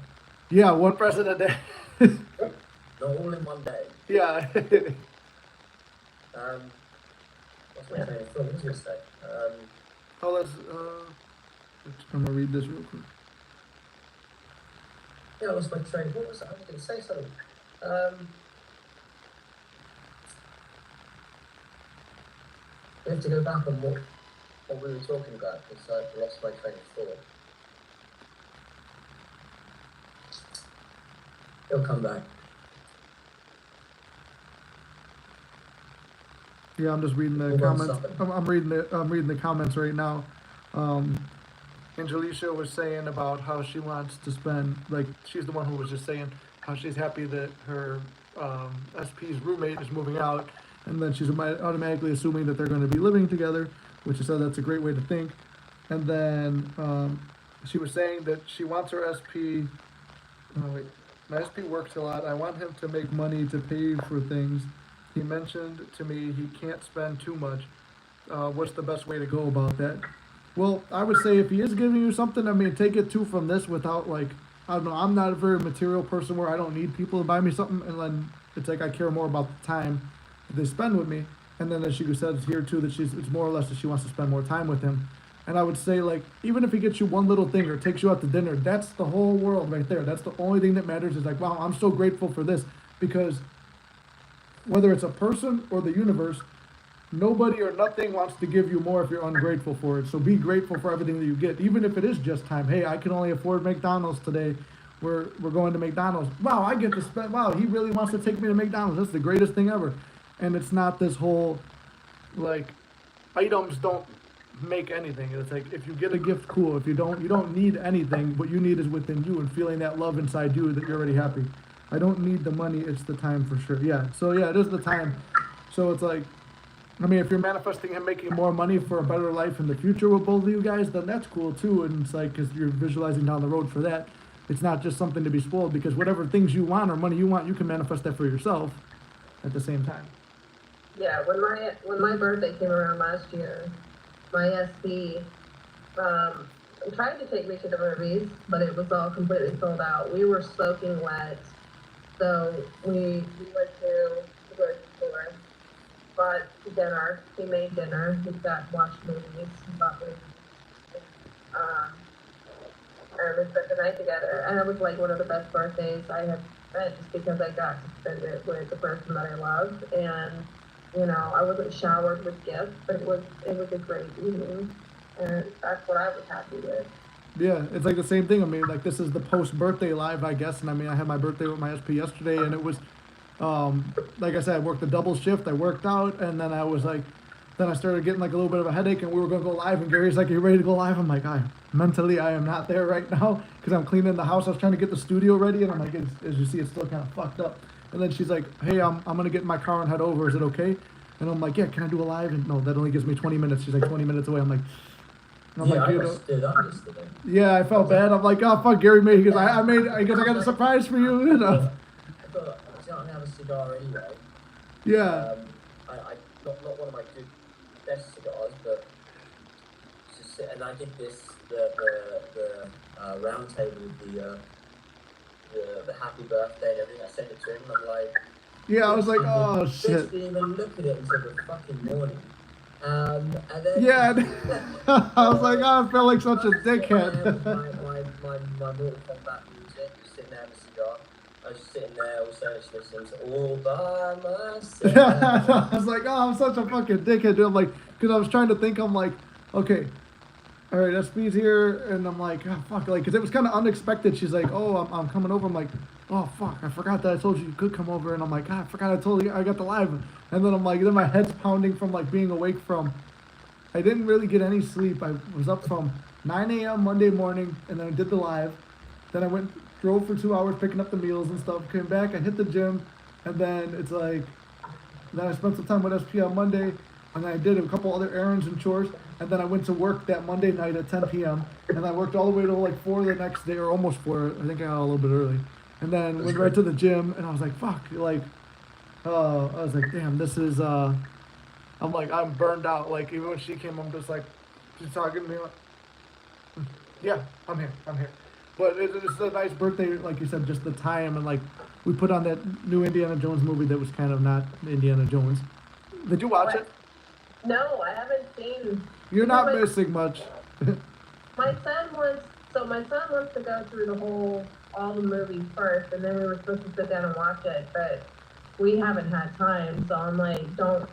Yeah, one present a day. Not all in one day. Yeah. What's my saying? What was I gonna say? I'm gonna read this real quick. Yeah, I lost my train. What was I was going to say something. We have to go back on what we were talking about because I lost my train of thought. It'll come back. Yeah, I'm just reading the comments. I'm reading the comments right now. Angelicia was saying about how she wants to spend, like, she's the one who was just saying how she's happy that her SP's roommate is moving out, and then she's automatically assuming that they're going to be living together, which she said that's a great way to think. And then she was saying that she wants her SP, my SP works a lot. I want him to make money to pay for things. He mentioned to me he can't spend too much. What's the best way to go about that? Well, I would say if he is giving you something, I mean, take it too from this without, like, I don't know, I'm not a very material person where I don't need people to buy me something, and then it's like I care more about the time that they spend with me. And then as she says here too, that it's more or less that she wants to spend more time with him. And I would say, like, even if he gets you one little thing or takes you out to dinner, that's the whole world right there. That's the only thing that matters is like, wow, I'm so grateful for this, because whether it's a person or the universe, nobody or nothing wants to give you more if you're ungrateful for it. So be grateful for everything that you get, even if it is just time. Hey, I can only afford McDonald's today. We're going to McDonald's. Wow, I get to spend. Wow, he really wants to take me to McDonald's. That's the greatest thing ever. And it's not this whole, like, items don't make anything. It's like if you get a gift, cool. If you don't need anything. What you need is within you and feeling that love inside you that you're already happy. I don't need the money. It's the time for sure. Yeah. So yeah, it is the time. So it's like, I mean, if you're manifesting him making more money for a better life in the future with both of you guys, then that's cool too. And it's like, because you're visualizing down the road for that. It's not just something to be spoiled, because whatever things you want or money you want, you can manifest that for yourself at the same time. Yeah, when my birthday came around last year, my SP tried to take me to the movies, but it was all completely sold out. We were soaking wet, so we went to the grocery store. Bought dinner. He made dinner. We watched movies. He bought movies. And we spent the night together. And it was like one of the best birthdays I have spent, just because I got to spend it with the person that I loved. And You know, I wasn't showered with gifts, but it was a great evening, and that's what I was happy with. Yeah, it's like the same thing. I mean, like this is the post-birthday live, I guess. And I mean, I had my birthday with my SP yesterday, and it was, like I said, I worked a double shift. I worked out, and then I was like, then I started getting like a little bit of a headache, and we were gonna go live. And Gary's like, "You ready to go live?" I'm like, mentally, I am not there right now because I'm cleaning the house. I was trying to get the studio ready, and I'm like, as you see, it's still kind of fucked up. And then she's like, "Hey, I'm gonna get in my car and head over. Is it okay?" And I'm like, "Yeah, can I do a live?" And no, that only gives me 20 minutes. She's like, 20 minutes away. I'm like. And I'm Yeah, like, I you got know, stood up yesterday. yeah, I felt bad. I'm like, oh fuck, Gary made because I guess I got a surprise for you, you know. I thought I don't have a cigar anyway. Yeah, I not one of my good best cigars, but just sit and I did the round table with the happy birthday and everything. I sent it to him and I'm like, yeah. I was like, oh bitch shit. didn't even look at it until the fucking morning. And then Yeah, I was like, oh, I felt like such a dickhead. my Mortal Kombat music, just sitting there with a cigar. I was just sitting there also just listening to All By Myself. I was like, oh, I'm such a fucking dickhead, dude. I'm like, because I was trying to think, I'm like, okay, all right, SP's here, and I'm like, oh fuck, like, because it was kind of unexpected. She's like, oh, I'm coming over. I'm like, oh fuck, I forgot that I told you could come over, and I'm like, God, I forgot I told you I got the live, and then I'm like, then my head's pounding from like being awake from. I didn't really get any sleep. I was up from 9 a.m. Monday morning, and then I did the live. Then I drove for 2 hours picking up the meals and stuff. Came back, I hit the gym, and then it's like, then I spent some time with SP on Monday, and then I did a couple other errands and chores, and then I went to work that Monday night at 10 p.m. and I worked all the way till like 4 the next day, or almost 4. I think I got a little bit early, and then went right to the gym, and I was like, fuck, like, I was like, damn, this is I'm like, I'm burned out. Like, even when she came, I'm just like, she's talking to me like, yeah, I'm here. But it's a nice birthday, like you said, just the time. And like, we put on that new Indiana Jones movie that was kind of not Indiana Jones. Did you watch it? No, I haven't seen. You're not my, missing much. my son wants to go through all the movies first, and then we were supposed to sit down and watch it, but we haven't had time. So I'm like, don't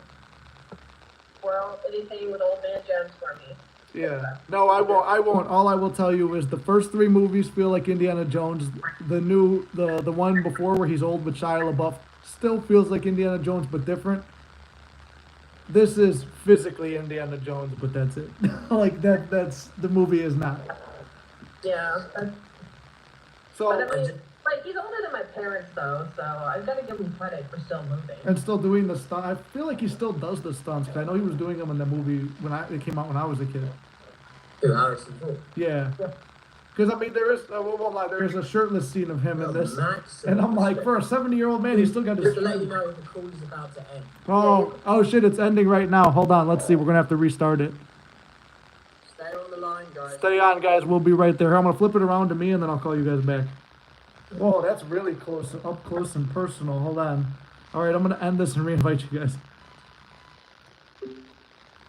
spoil anything with Old Man Jones for me. Yeah. No, I won't. All I will tell you is the first 3 movies feel like Indiana Jones. The one before where he's old with Shia LaBeouf still feels like Indiana Jones, but different. This is physically Indiana Jones, but that's it. Like that's the movie is not. Yeah. So But I mean, like, he's older than my parents, though, so I've got to give him credit for still moving. and still doing the stunt. I feel like he still does the stunts because I know he was doing them in the movie it came out when I was a kid. Who, Harrison Ford? Yeah. Because I mean, I won't lie, there is a shirtless scene of him in this, Max, and I'm like, for a 70-year-old man, he's still got his. Just to let you know, the call is about to end. Oh shit! It's ending right now. Hold on. Let's see. We're gonna have to restart it. Stay on the line, guys. Stay on, guys. We'll be right there. I'm gonna flip it around to me, and then I'll call you guys back. Whoa, that's really close, up close and personal. Hold on. All right, I'm gonna end this and reinvite you guys.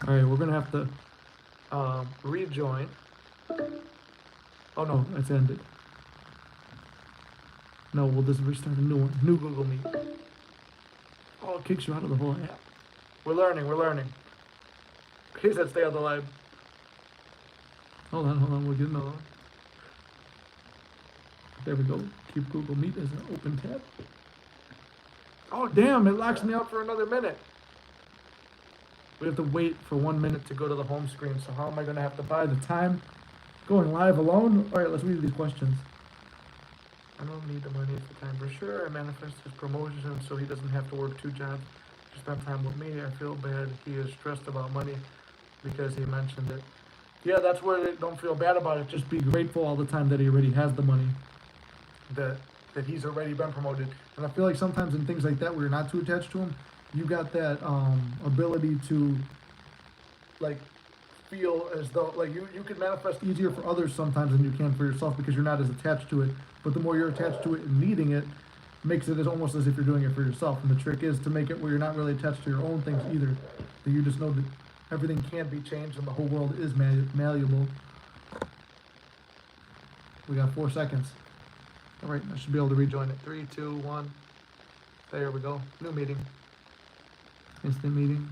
All right, we're gonna have to rejoin. Oh no, it's ended. No, we'll just restart a new one. New Google Meet. Oh, it kicks you out of the whole app. We're learning. He said stay on the line. Hold on, we'll get another one. There we go. Keep Google Meet as an open tab. Oh damn, it locks me out for another minute. We have to wait for 1 minute to go to the home screen, so how am I gonna have to buy the time? Going live alone? Alright, let's read these questions. I don't need the money at the time for sure. I manifest his promotion so he doesn't have to work 2 jobs to spend time with me. I feel bad he is stressed about money because he mentioned it. Yeah, that's where they don't feel bad about it. Just be grateful all the time that he already has the money. That he's already been promoted. And I feel like sometimes in things like that where you're not too attached to him, you got that ability to like feel as though like you can manifest easier for others sometimes than you can for yourself because you're not as attached to it. But the more you're attached to it and needing it, makes it as almost as if you're doing it for yourself. And the trick is to make it where you're not really attached to your own things either. That you just know that everything can be changed and the whole world is malleable. We got 4 seconds. All right, I should be able to rejoin it. 3, 2, 1. There we go. New meeting. Instant meeting.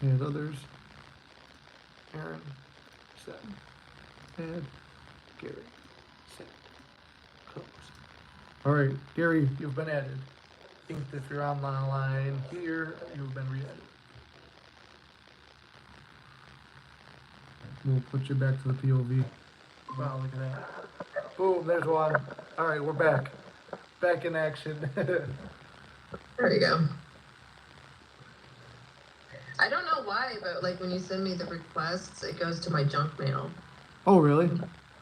Add others. Aaron. Send. Add. Gary. Send. Close. All right, Gary, you've been added. Think if you're online here, you've been re-added. We'll put you back to the POV. Wow, look at that. Boom, there's one. All right, we're back. Back in action. There you go. I don't know why, but like when you send me the requests, it goes to my junk mail. Oh, really?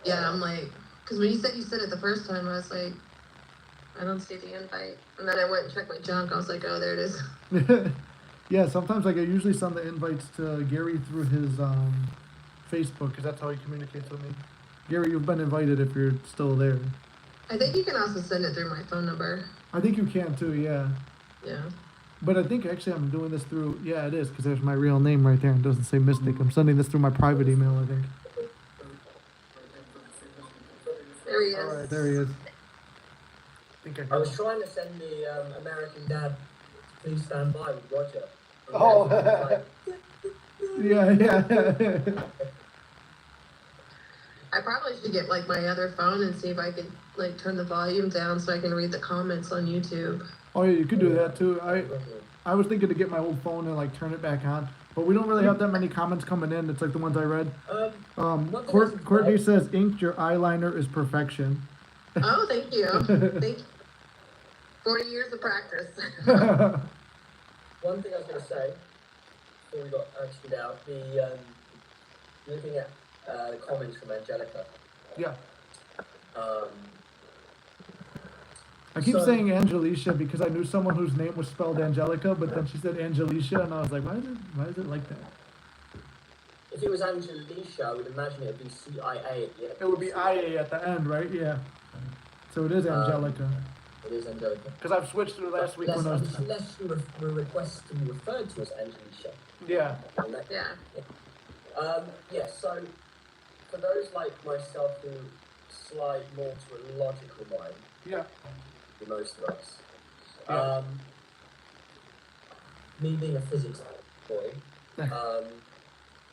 Yeah, I'm like, because when you said it the first time, I was like, I don't see the invite. And then I went and checked my junk. I was like, oh, there it is. Yeah, sometimes like I usually send the invites to Gary through his Facebook because that's how he communicates with me. Gary, you've been invited if you're still there. I think you can also send it through my phone number. I think you can too, yeah. Yeah. But I think actually I'm doing this through, yeah, it is because there's my real name right there. It doesn't say Mystic. I'm sending this through my private email, I think. There he is. All right, there he is. I was trying to send the American Dad, please stand by with Roger. Oh. Yeah. I probably should get like my other phone and see if I could like turn the volume down so I can read the comments on YouTube. Oh yeah, you could do that too. I was thinking to get my old phone and like turn it back on, but we don't really have that many comments coming in. It's like the ones I read. Courtney says, "Inked, your eyeliner is perfection." Oh, thank you. Thank you. 40 years of practice. One thing I was going to say before we got actually out, looking at the comments from Angelica. Yeah. I keep saying Angelicia because I knew someone whose name was spelled Angelica, but then she said Angelicia, and I was like, why is it like that? If it was Angelicia, I would imagine it would be CIA at the end. It would be IA at the end, right? Yeah. So it is Angelica. It is Angelica. Because I've switched to the last week when I was... Unless you were requested to be referred to as Angelicia. Yeah. Yeah, so for those like myself who slide more to a logical mind, yeah, than most of us, me being a physics boy,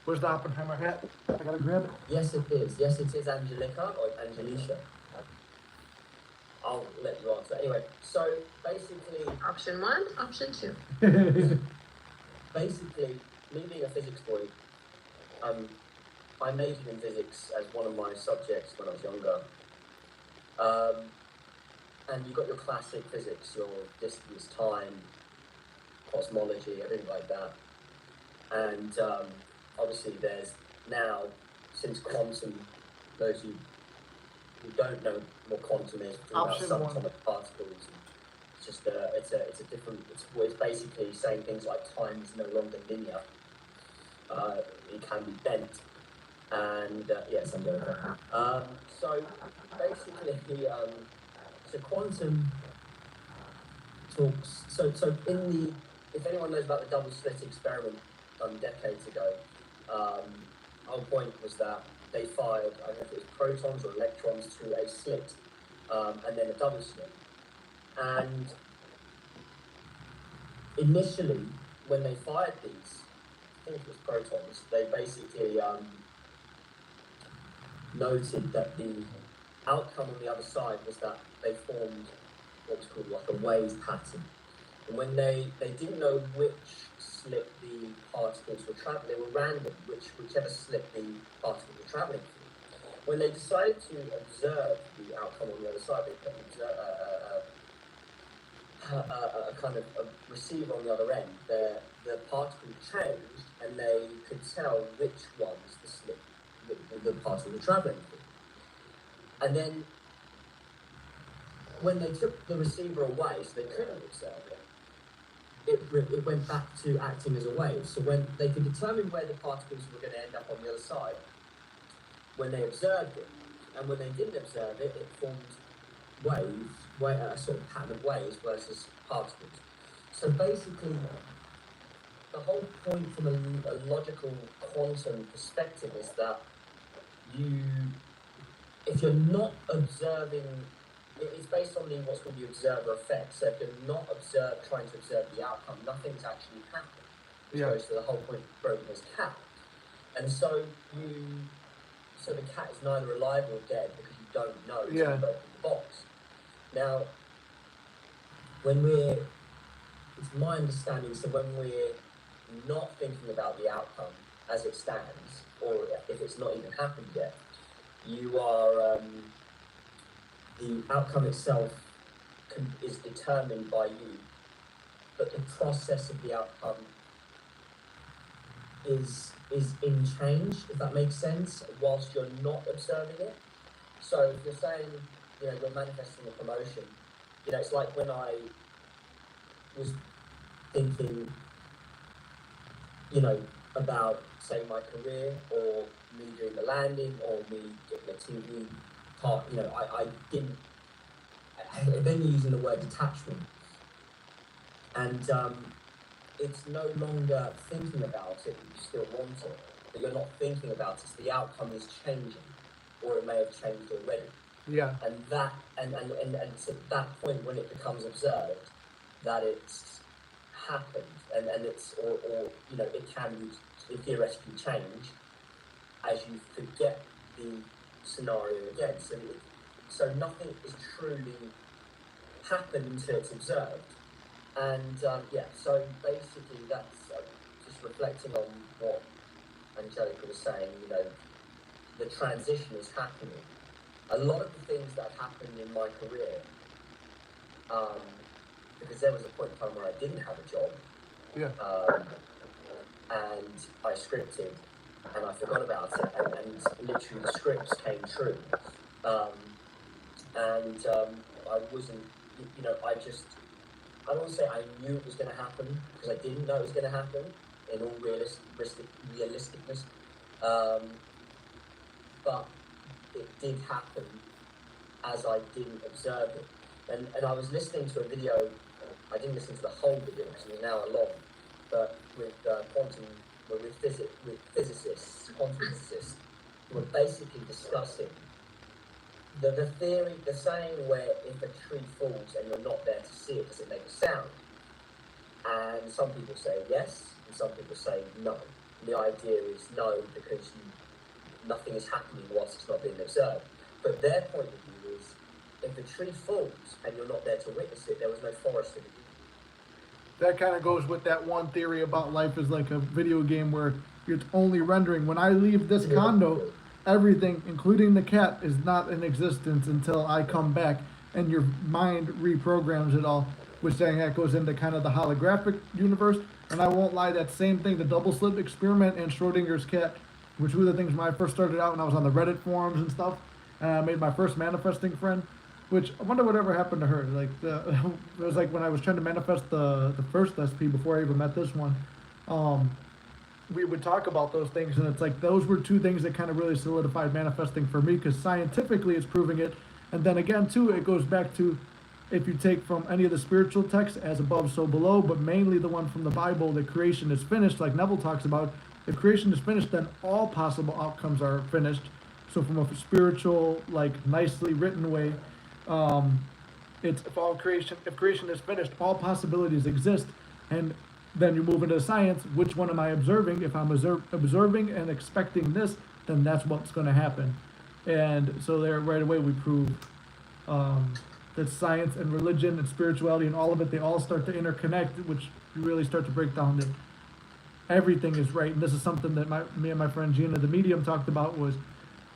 where's the Oppenheimer hat? I gotta grab it. Yes, it is. Yes, it is Angelica or Angelicia. I'll let you answer. Anyway, so basically... Option 1, option 2. Basically, me being a physics boy, I majored in physics as one of my subjects when I was younger. And you've got your classic physics, your distance, time, cosmology, everything like that. And obviously there's now, since quantum, those who don't know what quantum is, about subatomic particles. It's just it's a different. It's basically saying things like time is no longer linear. It can be bent, and yes, I'm going there. So basically, so quantum talks. So in the, if anyone knows about the double slit experiment done decades ago, our point was that they fired, I don't know if it was protons or electrons through a slit, and then a double slit. And initially, when they fired these, I think it was protons, they basically noted that the outcome on the other side was that they formed what was called like a wave pattern. And when they didn't know which slit the particles were traveling, they were random, whichever slit the particles were traveling through. When they decided to observe the outcome on the other side, they put a kind of a receiver on the other end. The particles changed, and they could tell which ones the slit, the particles were traveling through. And then when they took the receiver away, so they couldn't observe it, it went back to acting as a wave. So when they could determine where the particles were going to end up on the other side, when they observed it, and when they didn't observe it, it formed waves, a sort of pattern of waves versus particles. So basically, the whole point from a logical quantum perspective is that if you're not observing it's based on what's called the observer effect. So if you're not trying to observe the outcome, nothing's actually happened. Which goes to the whole point of Brogan's cat. And so the cat is neither alive or dead because you don't know until you open the box. Now, it's my understanding, so when we're not thinking about the outcome as it stands, or if it's not even happened yet, you are, the outcome itself is determined by you, but the process of the outcome is in change, if that makes sense, whilst you're not observing it. So if you're saying, you're manifesting a promotion, it's like when I was thinking, about, say, my career, or me doing the landing, or me getting a TV part, I didn't, then you're using the word detachment. And it's no longer thinking about it, you still want it, but you're not thinking about it, so the outcome is changing, or it may have changed already. Yeah. And that, and at that point when it becomes observed, that it's happened, and it's, or it can theoretically change as you forget the scenario again. So nothing is truly happened until it's observed. And so basically that's just reflecting on what Angelica was saying, the transition is happening. A lot of the things that happened in my career, because there was a point in time where I didn't have a job, and I scripted, and I forgot about it, and literally the scripts came true, and I wasn't, I don't want to say I knew it was going to happen, because I didn't know it was going to happen, in all realisticness, but it did happen as I didn't observe it. And I was listening to a video, I didn't listen to the whole video because it was an hour long, but with physicists, quantum physicists, who were basically discussing the theory, the saying where if a tree falls and you're not there to see it, does it make a sound? And some people say yes, and some people say no. And the idea is no, because nothing is happening whilst it's not being observed. But their point of view is, if a tree falls and you're not there to witness it, there was no forest in it. That kind of goes with that one theory about life is like a video game where it's only rendering. When I leave this condo, everything, including the cat, is not in existence until I come back, and your mind reprograms it all, which then that goes into kind of the holographic universe. And I won't lie, that same thing, the double slit experiment and Schrodinger's cat, which were the things when I first started out when I was on the Reddit forums and stuff, and I made my first manifesting friend, which I wonder whatever happened to her. Like it was like when I was trying to manifest the first SP before I even met this one, we would talk about those things, and it's like those were two things that kind of really solidified manifesting for me, because scientifically it's proving it. And then again too, it goes back to, if you take from any of the spiritual texts, as above so below, but mainly the one from the Bible, that creation is finished, like Neville talks about. If creation is finished, then all possible outcomes are finished. So from a spiritual, like nicely written way, it's if creation is finished, all possibilities exist. And then you move into science, which one am I observing? If I'm observing and expecting this, then that's what's going to happen. And so there right away we prove that science and religion and spirituality and all of it, they all start to interconnect, which you really start to break down that everything is right. And this is something that me and my friend Gina, the medium, talked about, was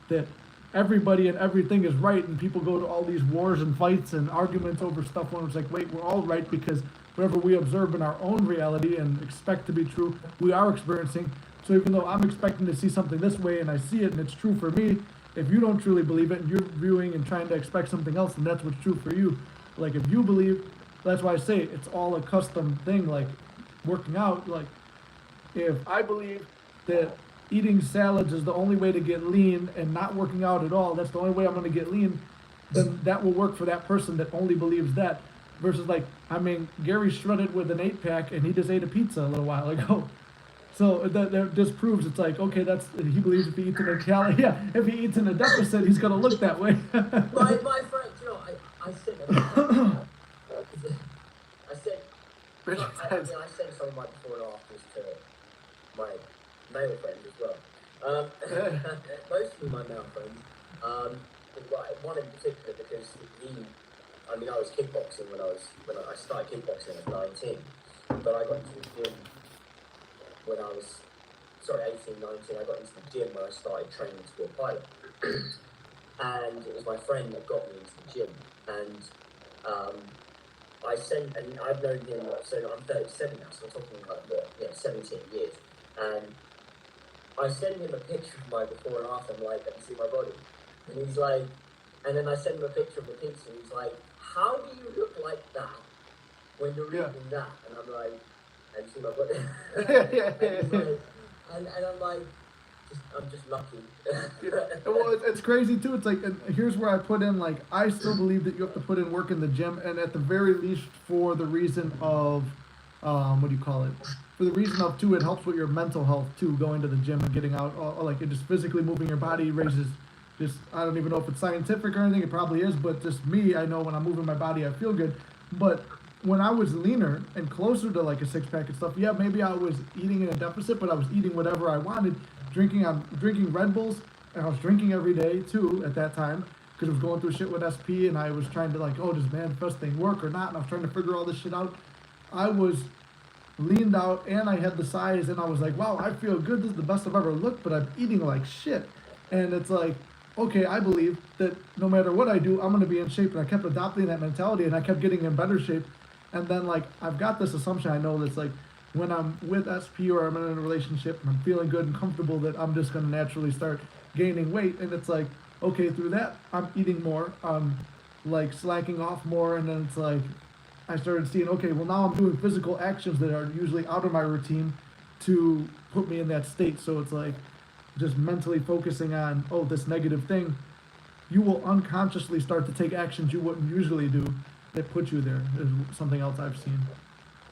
that everybody and everything is right, and people go to all these wars and fights and arguments over stuff when it's like, wait, we're all right, because whatever we observe in our own reality and expect to be true, we are experiencing. So even though I'm expecting to see something this way and I see it and it's true for me, if you don't truly believe it and you're viewing and trying to expect something else, then that's what's true for you. Like if you believe, that's why I say it's all a custom thing, like working out. Like if I believe that eating salads is the only way to get lean and not working out at all, that's the only way I'm going to get lean, then that will work for that person that only believes that. Versus like, Gary shredded with an 8-pack and he just ate a pizza a little while ago. So that just proves it's like, okay, he believes if he eats in a deficit, he's going to look that way. my friend, I male friends as well. Mostly my male friends. But one in particular because I mean, I was kickboxing when I started kickboxing at 19, but I got into the gym when I was, 18, 19. I got into the gym when I started training to be a pilot. And it was my friend that got me into the gym. And and I've known him, so I'm 37 now, so I'm talking about 17 years. And I sent him a picture of my before and after. I'm like, "Have you seen my body?" And he's like, and then I sent him a picture of the pizza, and he's like, "How do you look like that when you're eating that?" And I'm like, "Have you seen my body?" And he's like, and I'm like, I'm just lucky. Well, it's crazy too. It's like, and here's where I put in, like, I still believe that you have to put in work in the gym, and at the very least for the reason of, what do you call it? For the reason of too, it helps with your mental health too. Going to the gym and getting out, like, it just physically moving your body raises. Just, I don't even know if it's scientific or anything. It probably is, but just me, I know when I'm moving my body, I feel good. But when I was leaner and closer to like a six pack and stuff, yeah, maybe I was eating in a deficit, but I was eating whatever I wanted. Drinking Red Bulls, and I was drinking every day too at that time because I was going through shit with SP, and I was trying to, like, oh, does manifest thing work or not? And I was trying to figure all this shit out. I was leaned out and I had the size, and I was like, wow, I feel good. This is the best I've ever looked, but I'm eating like shit. And it's like, okay, I believe that no matter what I do, I'm going to be in shape. And I kept adopting that mentality, and I kept getting in better shape. And then, like, I've got this assumption, I know that's like, when I'm with SP or I'm in a relationship and I'm feeling good and comfortable, that I'm just going to naturally start gaining weight. And it's like, okay, through that, I'm eating more, I'm like slacking off more. And then it's like, I started seeing, okay, well, now I'm doing physical actions that are usually out of my routine to put me in that state. So it's like just mentally focusing on, oh, this negative thing, you will unconsciously start to take actions you wouldn't usually do that put you there, is something else I've seen.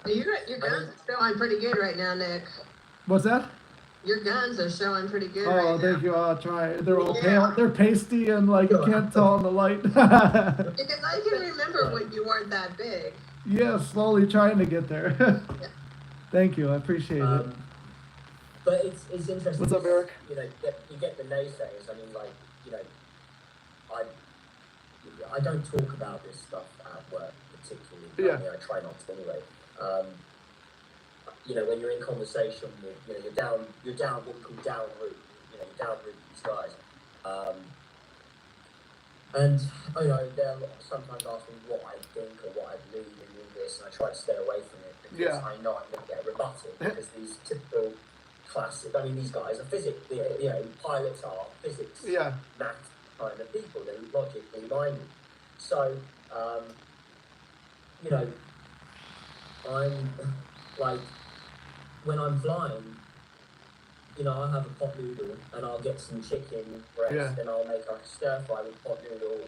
Your guns are showing pretty good right now, Nick. What's that? Your guns are showing pretty good Oh, right now. thank you. I'll try. They're all pale. They're pasty and, like, you can't tell in the light. Because I can remember when you weren't that big. Yeah, slowly trying to get there. Thank you. I appreciate it. But it's interesting. What's up, Eric? You know, you get the naysayers. I mean, like, you know, I don't talk about this stuff at work particularly. Yeah. I mean, I try not to anyway. You know, when you're in conversation with, you know, you're down what we call down route. You know, you're down route with these guys. And you know, they'll sometimes ask me what I think or what I believe in all this, and I try to stay away from it because I know I'm going to get rebutted because these typical classic. I mean, these guys are physics. You know, pilots are physics, math kind of people. They're logically minded. So, you know, I'm like, when I'm flying, you know, I'll have a pot noodle and I'll get some chicken breast and I'll make like a stir fry with pot noodle.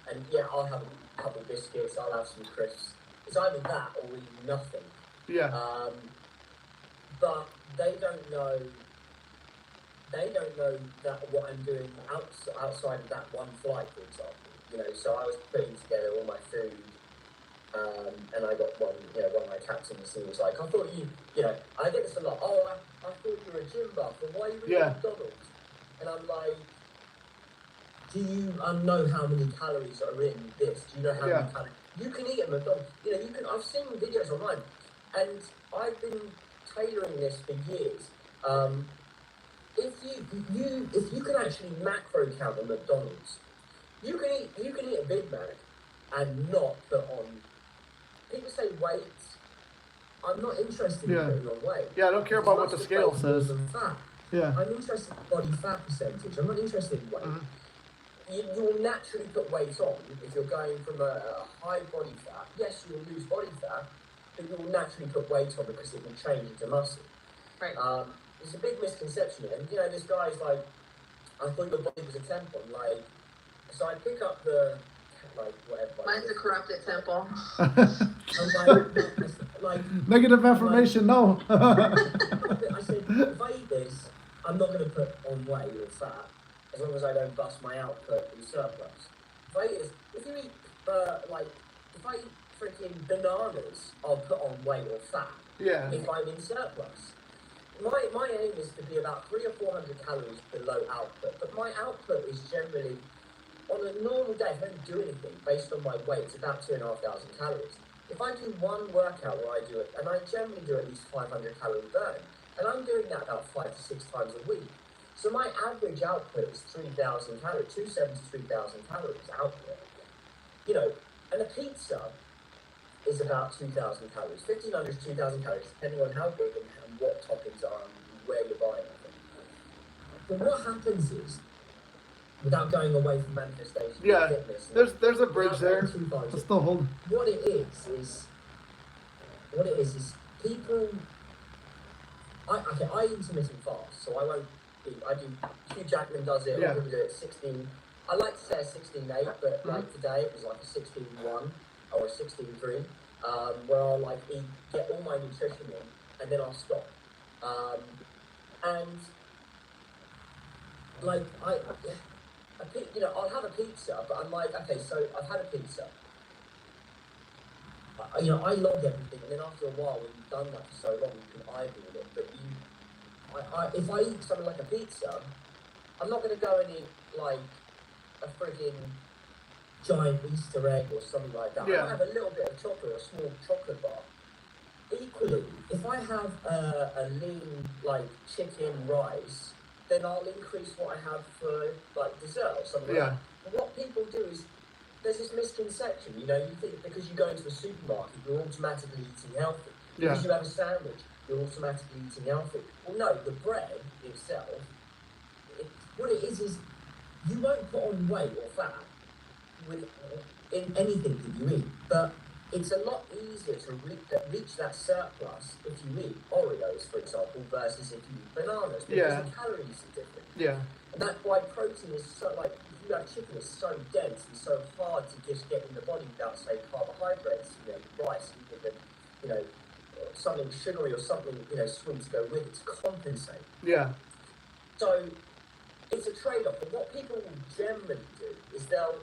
And yeah, I'll have a couple of biscuits, I'll have some crisps. It's either that or really nothing. Yeah. But they don't know that what I'm doing outside of that one flight, for example. You know, so I was putting together all my food. And I got one of my captains, he was like, I thought you know, I get this a lot, oh, I thought you were a gym buff, but why are you eating McDonald's? And I'm like, do you know how many calories are in this? Do you know how many calories? You can eat at McDonald's. You know, I've seen videos online, and I've been tailoring this for years. If you can actually macro count at McDonald's, you can eat a Big Mac and not put on. People say weight. I'm not interested in putting on weight. Yeah, I don't care about what the scale says. Fat. Yeah. I'm interested in body fat percentage. I'm not interested in weight. You will naturally put weight on if you're going from a high body fat. Yes, you'll lose body fat, but you will naturally put weight on because it will change into muscle. Right. It's a big misconception, and you know, this guy's like, I thought your body was a temple. Like, so I pick up the. Like whatever. Mine's a corrupted temple. like Negative affirmation, no. I said, if I eat this, I'm not going to put on weight or fat, as long as I don't bust my output in surplus. If I eat this, if you eat, if I eat freaking bananas, I'll put on weight or fat. Yeah. If I'm in surplus. my aim is to be about 300 or 400 calories below output, but my output is generally, on a normal day, if I don't do anything, based on my weight, it's about 2,500 calories. If I do one workout where I do it, and I generally do at least 500 calorie burn, and I'm doing that about 5 to 6 times a week. So my average output is 3,000 calories, 270 to 3,000 calories output. You know, and a pizza is about 2,000 calories. 1,500 to 2,000 calories, depending on how big and what toppings are and where you're buying them. But what happens is, without going away from manifestation, Yeah, fitness, there's a bridge there. I'll still hold. What it is people. I intermittent fast, so I won't. I do. Hugh Jackman does it. Yeah. I'm gonna do it 16. I like to say a 16:8, but like today it was like a 16:1 or a 16:3, where I'll like get all my nutrition in, and then I'll stop. And like I'll have a pizza, but I'm like, okay, so I've had a pizza. I log everything, and then after a while, when you've done that for so long, you can eyeball it. But if I eat something like a pizza, I'm not going to go and eat like a friggin' giant Easter egg or something like that. Yeah. I have a little bit of chocolate, a small chocolate bar. Equally, if I have a lean like chicken rice, then I'll increase what I have for like dessert or something like that. But what people do is, there's this misconception, you think because you go into a supermarket, you're automatically eating healthy. Because you have a sandwich, you're automatically eating healthy. Well, no, the bread itself, what it is you won't put on weight or fat in anything that you eat, but it's a lot easier to reach that surplus if you eat Oreos, for example, versus if you eat bananas, because the calories are different. Yeah. And that's why protein is so, like, if you have chicken, it's so dense and so hard to just get in the body without, say, carbohydrates, rice, something sugary or something, sweet to go with it to compensate. Yeah. So it's a trade-off, but what people will generally do is they'll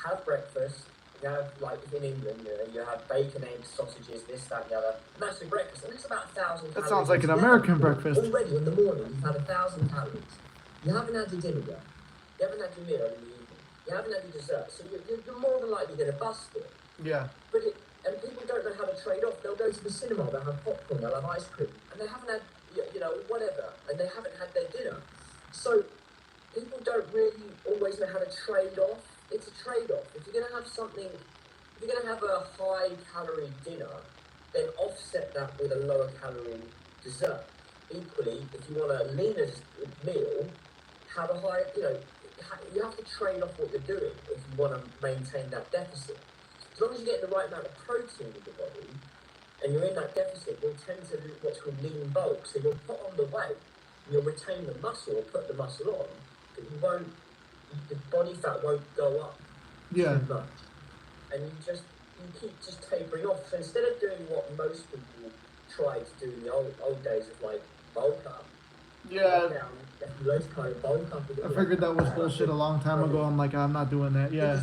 have breakfast. You have, like in England, you have bacon, eggs, sausages, this, that, and the other. And that's your breakfast, and it's about 1,000 calories. That sounds like an American breakfast. Already in the morning, you've had 1,000 calories. You haven't had your dinner yet. You haven't had your meal in the evening. You haven't had your dessert. So you're more than likely going to bust it. Yeah. And people don't know how to trade off. They'll go to the cinema, they'll have popcorn, they'll have ice cream, and they haven't had, whatever, and they haven't had their dinner. So people don't really always know how to trade off. It's a trade-off. If you're going to have something, if you're going to have a high-calorie dinner, then offset that with a lower-calorie dessert. Equally, if you want a leaner meal, have a high, you have to trade off what you're doing if you want to maintain that deficit. As long as you get the right amount of protein in your body, and you're in that deficit, you'll tend to do what's called lean bulk. So you'll put on the weight, and you'll retain the muscle or put the muscle on, but you won't. The body fat won't go up too much, and you keep just tapering off. So instead of doing what most people tried to do in the old days of like bulk up, bulk up. I figured that was bullshit a long time ago. I'm like, I'm not doing that. Yeah,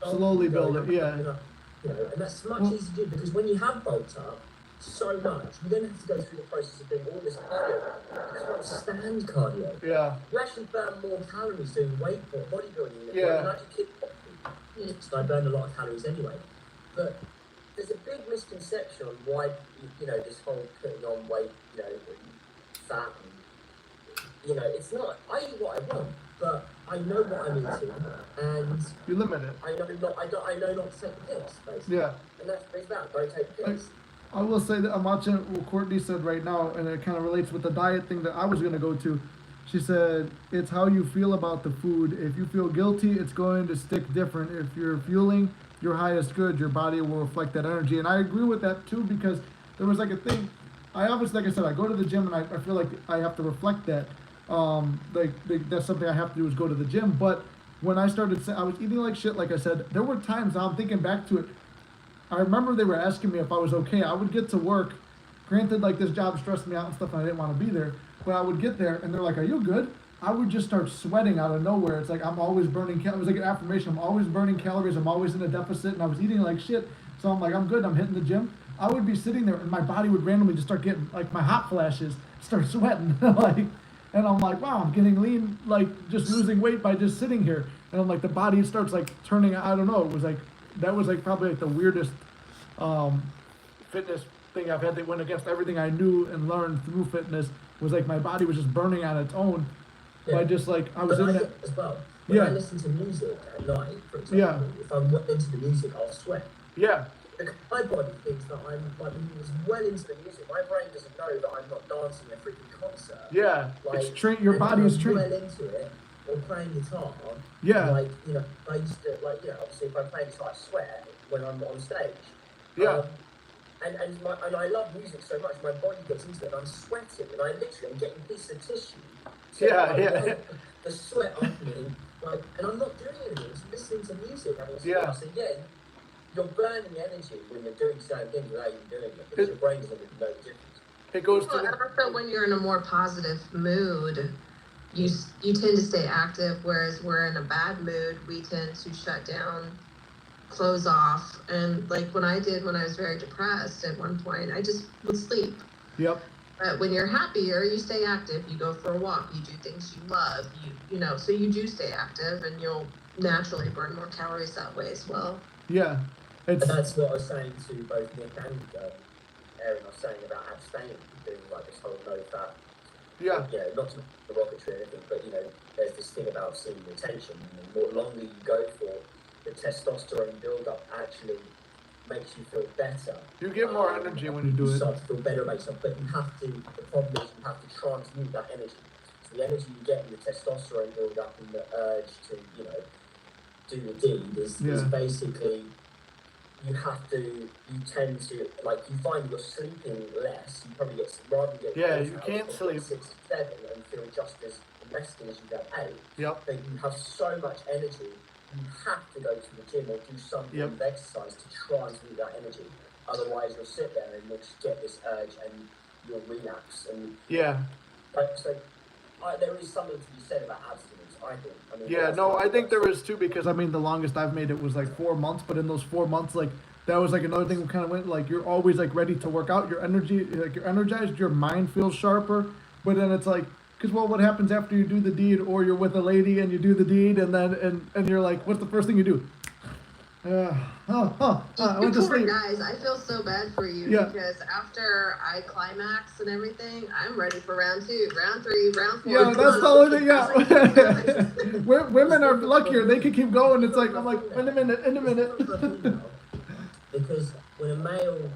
slowly build it. Yeah, and that's much easier to do because when you have bulked up so much, you don't have to go through the process of doing all this cardio. You can't stand cardio. Yeah. You actually burn more calories doing bodybuilding. Yeah. So I burn a lot of calories anyway. But there's a big misconception on why, this whole putting on weight, fat, and, it's not. I eat what I want, but I know what I'm eating, and you limit it. I know not to take the piss, basically. Yeah. And that's what it's about. Don't take the piss. I will say that I'm watching what Courtney said right now, and it kind of relates with the diet thing that I was going to go to. She said, it's how you feel about the food. If you feel guilty, it's going to stick different. If you're fueling your highest good, your body will reflect that energy. And I agree with that too, because there was like a thing. I obviously, like I said, I go to the gym and I feel like I have to reflect that. That's something I have to do is go to the gym. But when I started, I was eating like shit, like I said, there were times, now I'm thinking back to it, I remember they were asking me if I was okay. I would get to work. Granted, like this job stressed me out and stuff, and I didn't want to be there. But I would get there, and they're like, "Are you good?" I would just start sweating out of nowhere. It's like I'm always burning calories. It was like an affirmation. I'm always burning calories. I'm always in a deficit, and I was eating like shit. So I'm like, I'm good. I'm hitting the gym. I would be sitting there, and my body would randomly just start getting like my hot flashes. start sweating, like, and I'm like, wow, I'm getting lean, like just losing weight by just sitting here, and I'm like, the body starts like turning. I don't know. It was like that was like probably like the weirdest fitness thing I've had that went against everything I knew and learned through fitness. Was like my body was just burning on its own. Yeah. By just like I was But in I that. think as well, when Yeah. I listen to music at night, for example, Yeah. if I'm into the music, I'll sweat. Yeah. Because my body thinks that I'm like well into the music. My brain doesn't know that I'm not dancing a freaking concert. Yeah. Like, It's trained. Your body is trained. well into it, or playing guitar. Yeah. Like, you know, I used to, like, you know, obviously if I play guitar, I sweat when I'm on stage. Yeah. And I love music so much, my body gets into it, and I'm sweating, and I literally am getting bits of tissue. So wipe the sweat off me, like, and I'm not doing anything. I'm just listening to music, having a sweat. So yeah, you're burning energy when you're doing certain things without even doing it, because your brain doesn't really know the difference. It goes to. Well, and also when you're in a more positive mood, you tend to stay active, whereas we're in a bad mood, we tend to shut down, close off. And like when I was very depressed at one point, I just would sleep. Yep. But when you're happier, you stay active, you go for a walk, you do things you love, you know, so you do stay active, and you'll naturally burn more calories that way as well. Yeah. And that's what I was saying to both Nick and Aaron. I was saying about abstaining from doing like this whole no fat. Yeah. You know, not to the rocketry or anything, but you know, there's this thing about seeing retention. And the more longer you go for, the testosterone build-up actually makes you feel better. You get more energy when you do it. Start to feel better about yourself, but you have to. The problem is you have to transmute that energy. So the energy you get in the testosterone build-up and the urge to, you know, do the deed is basically. You tend to, like, you find you're sleeping less, you probably get, rather than get you can't sleep 6 to 7 and feel just as rested as you get 8. Yep. But you have so much energy, you have to go to the gym or do some form of exercise to transmute that energy. Otherwise, you'll sit there and you'll just get this urge and you'll relapse. And so there is something to be said about abstinence, I think. I mean, I think there is too, because I mean the longest I've made it was like 4 months, but in those 4 months, like that was like another thing we kind of went like you're always like ready to work out, your energy, like you're energized, your mind feels sharper, but then it's like, because well, what happens after you do the deed, or you're with a lady and you do the deed, and then and you're like, what's the first thing you do? I went to sleep. Guys, I feel so bad for you because after I climax and everything, I'm ready for round 2, round 3, round 4. Yeah, that's the only thing. Women are luckier; they can keep going. It's like I'm like, in a minute. Because when a male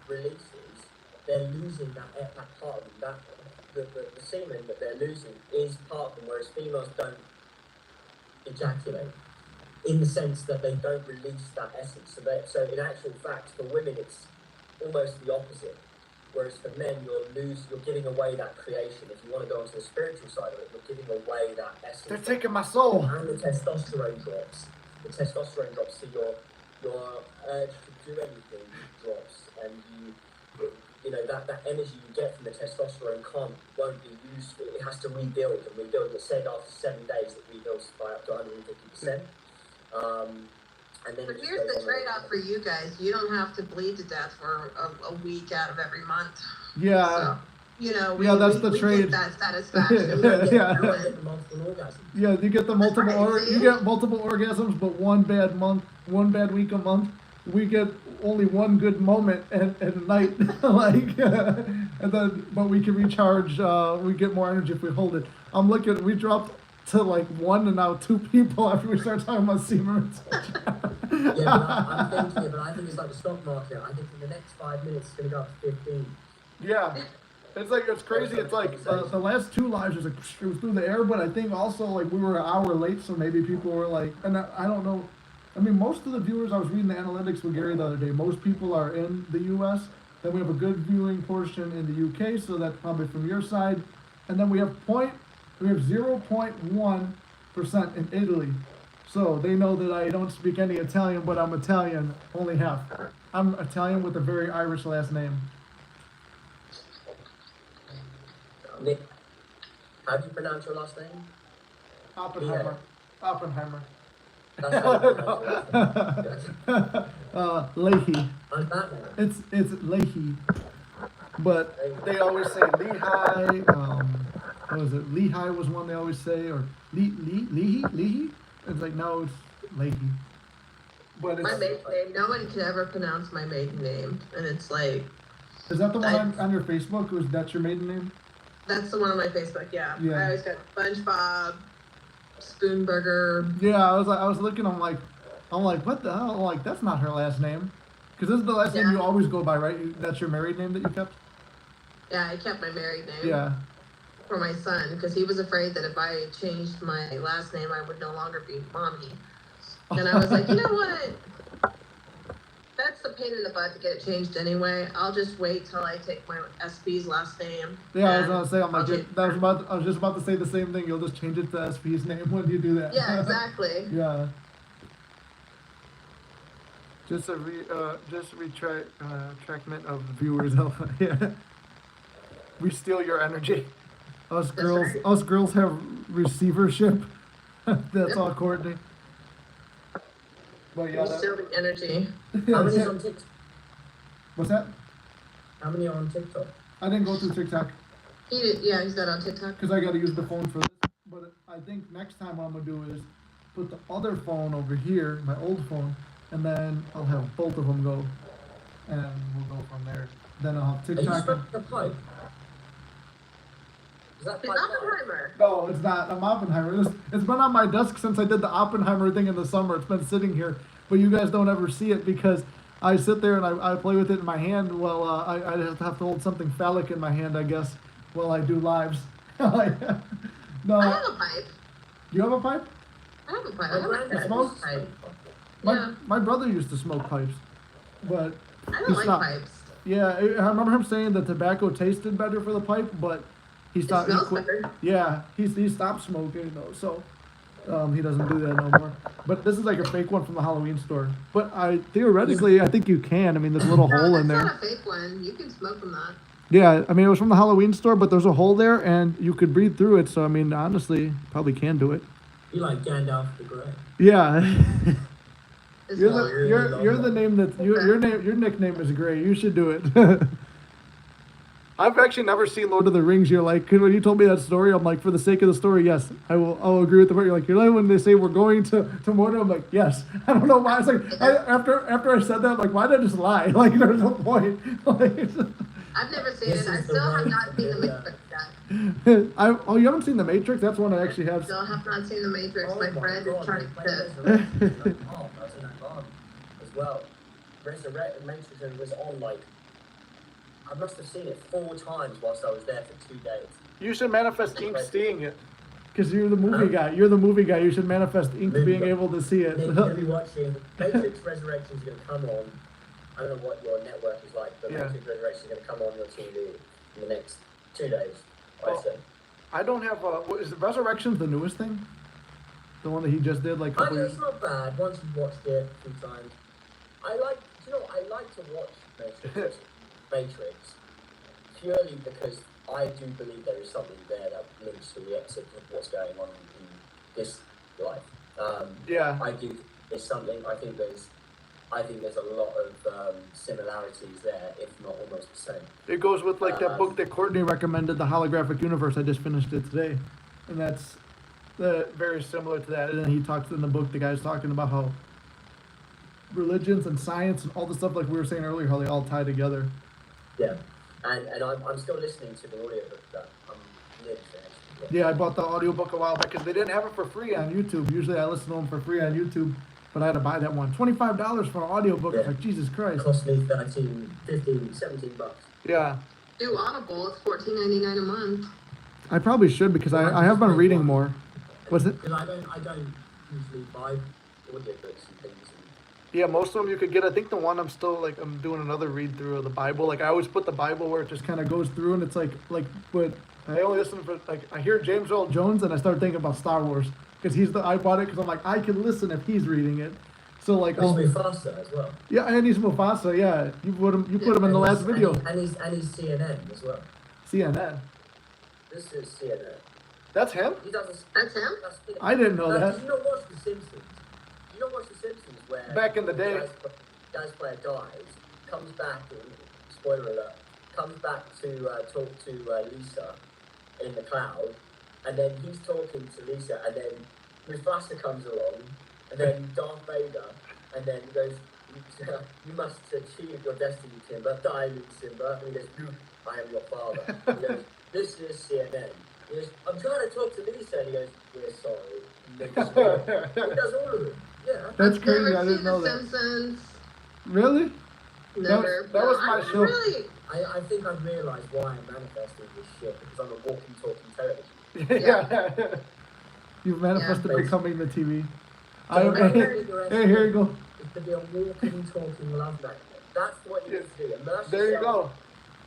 releases, they're losing that part of them. The semen that they're losing is part of them, whereas females don't ejaculate. In the sense that they don't release that essence. So in actual fact, for women, it's almost the opposite. Whereas for men, you're giving away that creation. If you want to go onto the spiritual side of it, you're giving away that essence. They're taking my soul. And the testosterone drops. So your urge to do anything drops, and you know that energy you get from the testosterone won't be used. It has to rebuild. It's said after 7 days it rebuilds by up to 150%. And then but here's the trade-off for you guys. You don't have to bleed to death for a week out of every month. Yeah. So, you know, that's the trade. Get that satisfaction. Yeah, you get the multiple you get multiple orgasms, but one bad week a month. We get only one good moment at night, like, and then but we can recharge. We get more energy if we hold it. I'm looking. We dropped to like 1 and now 2 people after we start talking about semen. But I think it's like the stock market. I think in the next 5 minutes it's going to go up to 15. Yeah. It's crazy. It's like the last 2 lives was like it was through the air, but I think also like we were an hour late, so maybe people were like, and I don't know. I mean, most of the viewers, I was reading the analytics with Gary the other day. Most people are in the U.S. Then we have a good viewing portion in the U.K., so that's probably from your side, and then we have 0.1% in Italy. So they know that I don't speak any Italian, but I'm Italian, only half. I'm Italian with a very Irish last name. Nick, how do you pronounce your last name? Oppenheimer. Yeah. Oppenheimer. That's how you pronounce your last name. Leahy. I'm Batman. It's Leahy. But they always say Lehigh. What was it? Lehigh was one they always say, or Lehi. It's like no, it's Leahy. But My it's maiden name, nobody could ever pronounce my maiden name, and it's like, is that the one on your Facebook? Was that's your maiden name? that's the one on my Facebook, yeah. Yeah. I always got SpongeBob, Spoonburger. Yeah, I was looking. I'm like, what the hell? I'm like, that's not her last name. Because this is the last name you Yeah. always go by, right? That's your married name that you kept. Yeah, I kept my married name Yeah. for my son, because he was afraid that if I changed my last name, I would no longer be mommy. And I was like, you know what? That's a pain in the butt to get it changed anyway. I'll just wait till I take my SB's last name. Yeah, I was and gonna say, I'm I'll like, change I was just about to say the same thing. You'll just change it to SP's name when you do that. Yeah, exactly. Yeah. Just retractment of viewers. Yeah. We steal your energy. Us girls have receivership. That's all Courtney. But yeah, You still the energy. How many is on TikTok? What's that? How many are on TikTok? I didn't go through TikTok He's not on TikTok. because I got to use the phone for this. But I think next time what I'm gonna do is put the other phone over here, my old phone, and then I'll have both of them go, and we'll go from there. Then I'll have Are you TikTok. smoking a pipe? Is that It's pipe live? Oppenheimer. No, it's not. I'm Oppenheimer. It's been on my desk since I did the Oppenheimer thing in the summer. It's been sitting here, but you guys don't ever see it because I sit there and I play with it in my hand while I just have to hold something phallic in my hand, I guess, while I do lives. No, I have a pipe. you have a pipe? I have a pipe. My I have a granddad smoke? used to smoke pipe. Yeah. My brother used to smoke pipes, but I he don't like stopped. pipes. Yeah, I remember him saying the tobacco tasted better for the pipe, but he It stopped. smells better. Yeah, he stopped smoking though, so he doesn't do that no more. But this is like a fake one from the Halloween store. But I theoretically, I think you can. I mean, there's a little hole in That's there. not a fake one. You can smoke from that. Yeah, I mean, it was from the Halloween store, but there's a hole there, and you could breathe through it. So I mean, honestly, probably can do it. You like Gandalf the Grey. Yeah, It's you're not- you're the name that your nickname is Gray. You should do it. I've actually never seen Lord of the Rings. You're like, 'cause when you told me that story, I'm like, for the sake of the story, yes, I'll agree with the part. You're like when they say we're going to Mordor, I'm like, yes. I don't know why. It's like after I said that, I'm like, why did I just lie? Like there's no point. Like, I've never seen This it. I is the still have way not seen the to- Matrix yet. you haven't seen The Matrix? That's one I actually have. Still have not seen the Matrix. Oh My friend is God, trying they to. played Resurrection like, I was in that barn as well. Matrix was on like, I must have seen it 4 times whilst I was there for 2 days. You should manifest Ink seeing it. Because you're the movie guy. You're the movie guy. You should manifest Ink Movie being guy. able to see it. Nick, you're going to be watching Matrix Resurrection is going to come on. I don't know what your network is like, but Yeah. Matrix Resurrection is going to come on your TV in the next 2 days, Oh. I say. I don't have what is Resurrection's the newest thing? The one that he just did like a I couple know years. it's not bad once you've watched it a few times. I like to watch Matrix purely because I do believe there is something there that links to the exit of what's going on in this life. Yeah. I do. There's something. I think there's a lot of similarities there, if not almost the same. It goes with like that book that Courtney recommended, The Holographic Universe. I just finished it today. And that's very similar to that. And then he talks in the book, the guy's talking about how religions and science and all the stuff like we were saying earlier, how they all tie together. Yeah, and I'm still listening to the audiobook of that. I'm nearly finished. Yeah, I bought the audiobook a while back because they didn't have it for free on YouTube. Usually I listen to them for free on YouTube, but I had to buy that one. $25 for an audiobook. I was Yeah. like, Jesus It Christ. cost me 13, 15, 17 bucks. Yeah. Do Audible. It's $14.99 a month. I probably should because I have been reading more. Was it? Because I don't usually buy audiobooks and things. Yeah, most of them you could get. I think the one I'm doing another read through of the Bible. Like I always put the Bible where it just kind of goes through, and it's but I only listen for I hear James Earl Jones and I start thinking about Star Wars because I bought it because I'm like I can listen if he's reading it. So like It's Mufasa as well. yeah, and he's Mufasa. Yeah, you put him in the last video. And he's CNN as well. CNN. This is CNN. That's him. He does. That's him? I didn't know that. Did you not watch The Simpsons? Did you not watch The Simpsons where Back in the day. guy's player dies, comes back and spoiler alert, comes back to talk to Lisa in the cloud, and then he's talking to Lisa, and then Mufasa comes along, and then Darth Vader, and then he goes, "You must achieve your destiny, Simba. Die, Simba." And he goes, "I am your father." He goes, "This is CNN." He goes, "I'm trying to talk to Lisa." And he goes, "We're sorry." And then he does all of it. Yeah. That's I've crazy. never I didn't seen know The that. Simpsons. Really? Never. That was No, my I show. Really, I think I've realised why I'm manifesting this shit, because I'm a walking, talking television. Yeah. You've manifested Yeah. becoming the TV. So Hey, here you go. is to be a walking, talking love magnet. That's what you need to do. Immerse There you yourself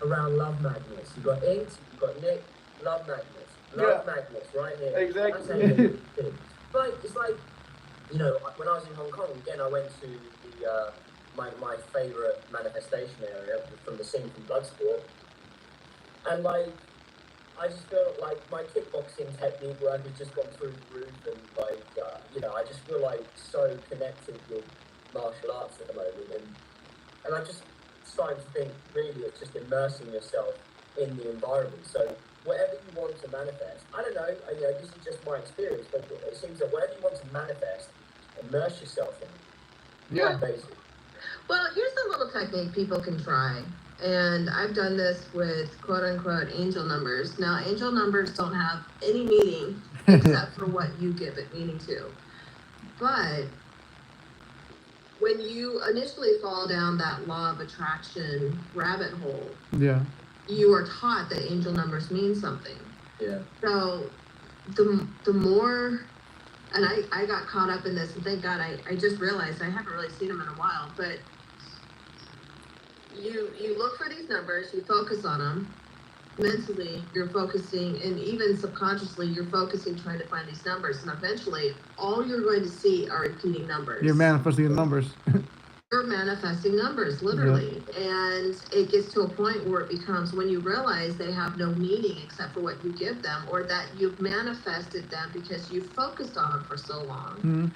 go. around love magnets. You've got Int, you've got Nick, love magnets. Love magnets right here. Exactly. That's how you do it. It's like, you know, when I was in Hong Kong, again, I went to the my favourite manifestation area from the scene from Bloodsport. And like, I just feel like my kickboxing technique work has just gone through the roof, and like, you know, I just feel like so connected with martial arts at the moment, and I just starting to think really it's just immersing yourself in the environment. So whatever you want to manifest, I don't know, you know, this is just my experience, but it seems that whatever you want to manifest, immerse yourself in it. Yeah. Basically. well, here's a little technique people can try. And I've done this with quote unquote angel numbers. Now, angel numbers don't have any meaning except for what you give it meaning to. But when you initially fall down that law of attraction rabbit hole, Yeah. you are taught that angel numbers mean something. Yeah. So the more, and I got caught up in this, and thank God I just realized I haven't really seen them in a while, but you look for these numbers, you focus on them. Mentally, you're focusing, and even subconsciously, you're focusing trying to find these numbers, and eventually, all you're going to see are repeating numbers. You're manifesting the numbers. You're manifesting numbers, literally. And it gets to a point where it becomes, when you realize they have no meaning except for what you give them, or that you've manifested them because you've focused on them for so long. Mm-hmm.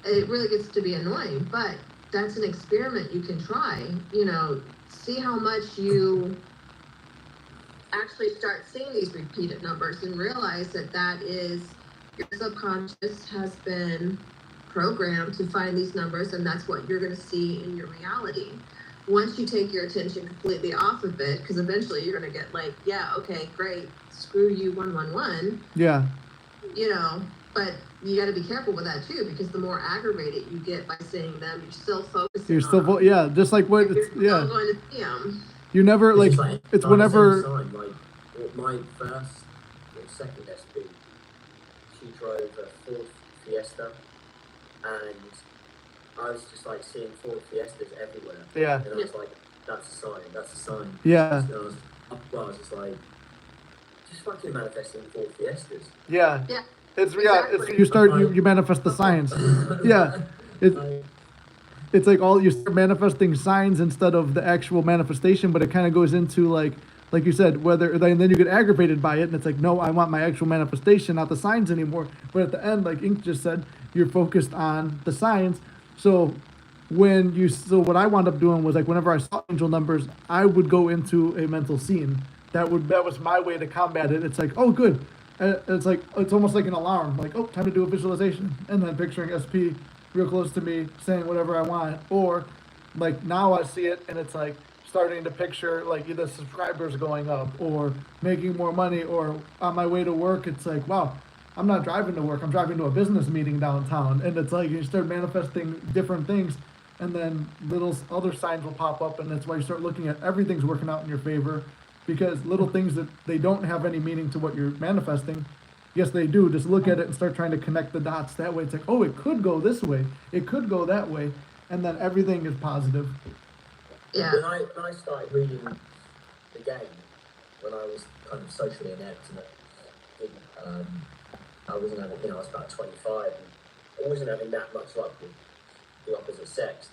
It really gets to be annoying, but that's an experiment you can try. You know, see how much you actually start seeing these repeated numbers and realize that that is, your subconscious has been programmed to find these numbers, and that's what you're going to see in your reality. Once you take your attention completely off of it, because eventually you're going to get like, yeah, okay, great, screw you, 111. Yeah. You know, but you got to be careful with that too, because the more aggravated you get by seeing them, you're still focusing. You're still, just like what, you're it's, yeah. still going to see them. You never, like, it's whenever. Sign, like my first or second SP, she drove a Ford Fiesta, and I was just like seeing Ford Fiestas everywhere. Yeah. And I was like, that's a sign, that's a sign. Yeah. So I was just like, just fucking manifesting Ford Fiestas. Yeah. Yeah. It's, Exactly. it's, you manifest the signs. Yeah. It's like you start manifesting signs instead of the actual manifestation, but it kind of goes into like you said, and then you get aggravated by it, and it's like, no, I want my actual manifestation, not the signs anymore. But at the end, like Ink just said, you're focused on the signs. So what I wound up doing was, like, whenever I saw angel numbers, I would go into a mental scene. That was my way to combat it. It's like, oh, good. It's like, it's almost like an alarm. Like, oh, time to do a visualization, and then picturing SP real close to me saying whatever I want. Or like now I see it and it's like starting to picture like either subscribers going up or making more money, or on my way to work, it's like, wow, I'm not driving to work, I'm driving to a business meeting downtown. And it's like you start manifesting different things, and then little other signs will pop up, and that's why you start looking at everything's working out in your favor, because little things that they don't have any meaning to what you're manifesting. Yes, they do. Just look at it and start trying to connect the dots. That way it's like, oh, it could go this way. It could go that way. And then everything is positive. Yeah. When I started reading the game, when I was kind of socially inept, and I wasn't having, I was about 25, and I wasn't having that much luck with the opposite sex.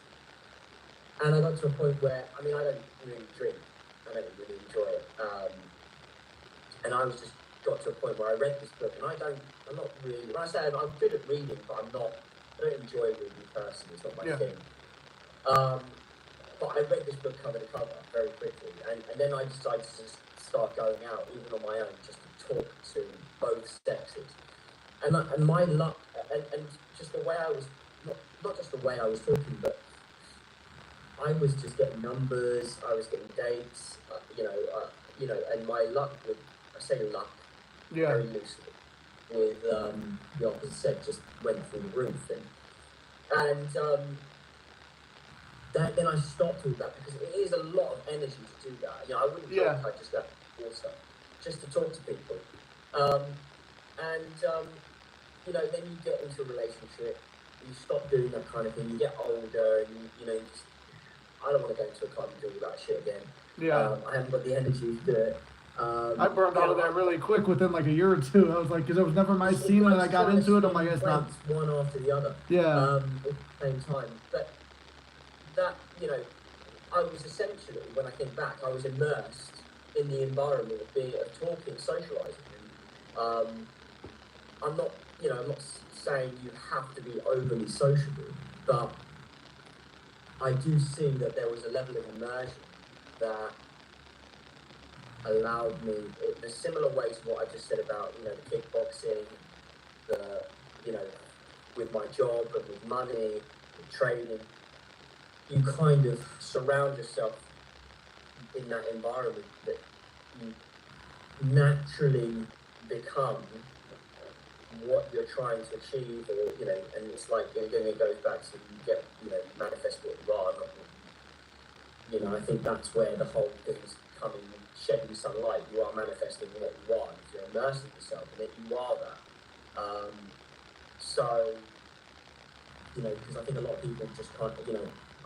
And I got to a point where, I don't really drink. I don't really enjoy it. And I was just got to a point where I read this book, and I'm not really, when I say I'm good at reading, but I don't enjoy reading personally, it's not my thing. But but I read this book cover to cover very quickly, and then I decided to just start going out, even on my own, just to talk to both sexes. And my luck, and just the way I was, not just the way I was talking, but I was just getting numbers, I was getting dates, and my luck with, I say luck very loosely, with the opposite sex just went through the roof. And then I stopped all that because it is a lot of energy to do that. I wouldn't do it if I just got water, just to talk to people. Then you get into a relationship, you stop doing that kind of thing, you get older, and you just, I don't want to go into a club and do all that shit again. I haven't got the energy to do it. I burned out of that really quick within like a year or two. I was like, because it was never my scene, and I got into it. I'm like, it's not one after the other. At the same time, but that I was essentially, when I think back, I was immersed in the environment of talking, socialising. I'm not saying you have to be overly sociable, but I do see that there was a level of immersion that allowed me, in a similar way to what I just said about, the kickboxing, with my job and with money, with trading, you kind of surround yourself in that environment that you naturally become what you're trying to achieve, or and it's like, again, it goes back to manifest what you are, not, I think that's where the whole thing's coming, shedding some light. You are manifesting what you are, if you're immersing yourself in it, you are that. Because I think a lot of people just can't,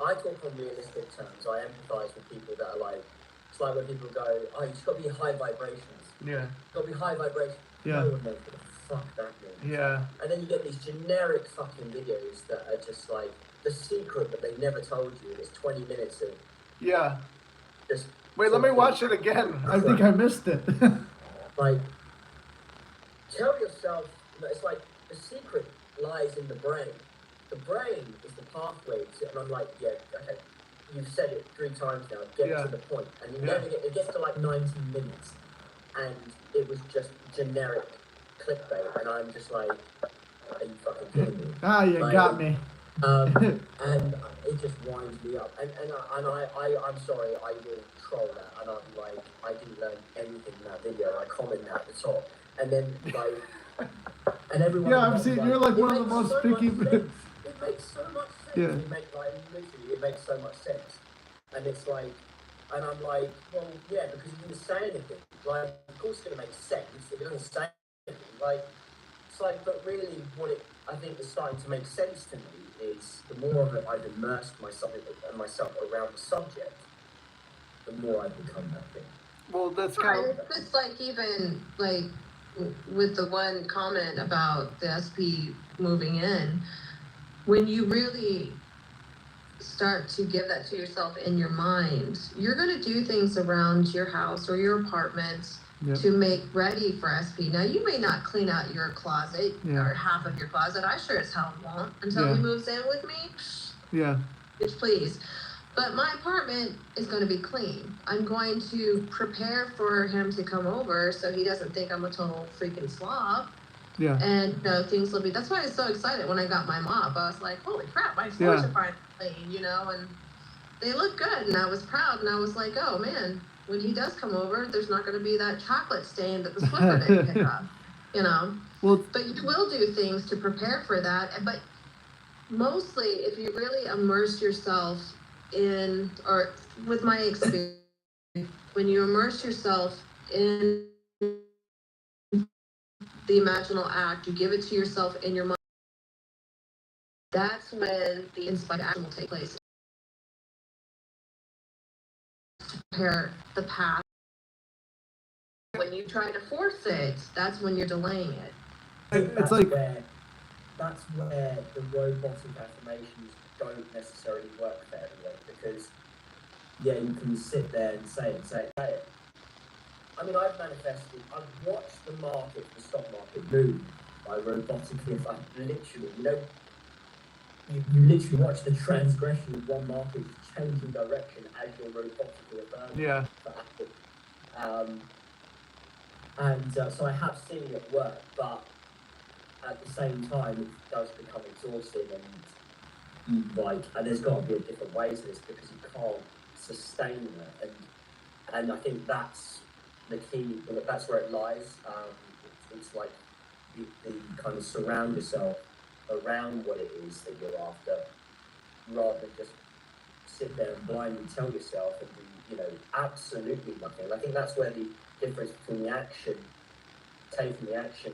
I talk on realistic terms. I empathise with people that are like, it's like when people go, oh, you've got to be high vibrations. Yeah. You've got to be high vibrations. Yeah. No one knows what the fuck that means. Yeah. And then you get these generic fucking videos that are just like, the secret that they never told you, and it's 20 minutes of just... Wait, let me watch it again. I think I missed it. Like, tell yourself, it's like, the secret lies in the brain. The brain is the pathway to, and I'm like, okay, you've said it 3 times now, get to the point. And you never get, it gets to like 19 minutes, and it was just generic clickbait, and I'm just like, are you fucking kidding me? You got me. And it just winds me up. And I'm sorry, I will troll that, and I'm like, I didn't learn anything in that video, I comment that at the top. And then, like, and everyone... I've seen, you're like one of the most picky... It makes so much sense. It makes so much sense. And it's like, and I'm like, well, yeah, because you didn't say anything. Like, of course it's going to make sense if it doesn't say anything. Like, it's like, but really what I think is starting to make sense to me is the more of it I've immersed myself around the subject, the more I've become that thing. Well, that's kind of... It's just like, even, like, with the one comment about the SP moving in, when you really start to give that to yourself in your mind, you're going to do things around your house or your apartment to make ready for SP. Now, you may not clean out your closet or half of your closet. I sure as hell won't until he moves in with me. Yeah. Bitch, please. But my apartment is going to be clean. I'm going to prepare for him to come over so he doesn't think I'm a total freaking slob. Yeah. And things will be, that's why I was so excited when I got my mop. I was like, holy crap, my floors are finally clean, and they look good. And I was proud, and I was like, oh man, when he does come over, there's not going to be that chocolate stain that the Swiffer didn't pick up, Well, but you will do things to prepare for that. But mostly, if you really immerse yourself in, or with my experience, when you immerse yourself in the imaginal act, you give it to yourself in your mind, that's when the inspired action will take place. Prepare the path. When you try to force it, that's when you're delaying it. It's like... That's where the robotic affirmations don't necessarily work for everyone, because, you can sit there and say it. I mean, I've watched the stock market move by robotically, literally, you literally watch the transgression of one market changing direction as you're robotically affirming Yeah. for Apple. So I have seen it work, but at the same time, it does become exhausting, and there's got to be a different way to this because you can't sustain it, and I think that's the key. That's where it lies. It's like you kind of surround yourself around what it is that you're after, rather than just sit there and blindly tell yourself and do, absolutely nothing. And I think that's where the difference between taking the action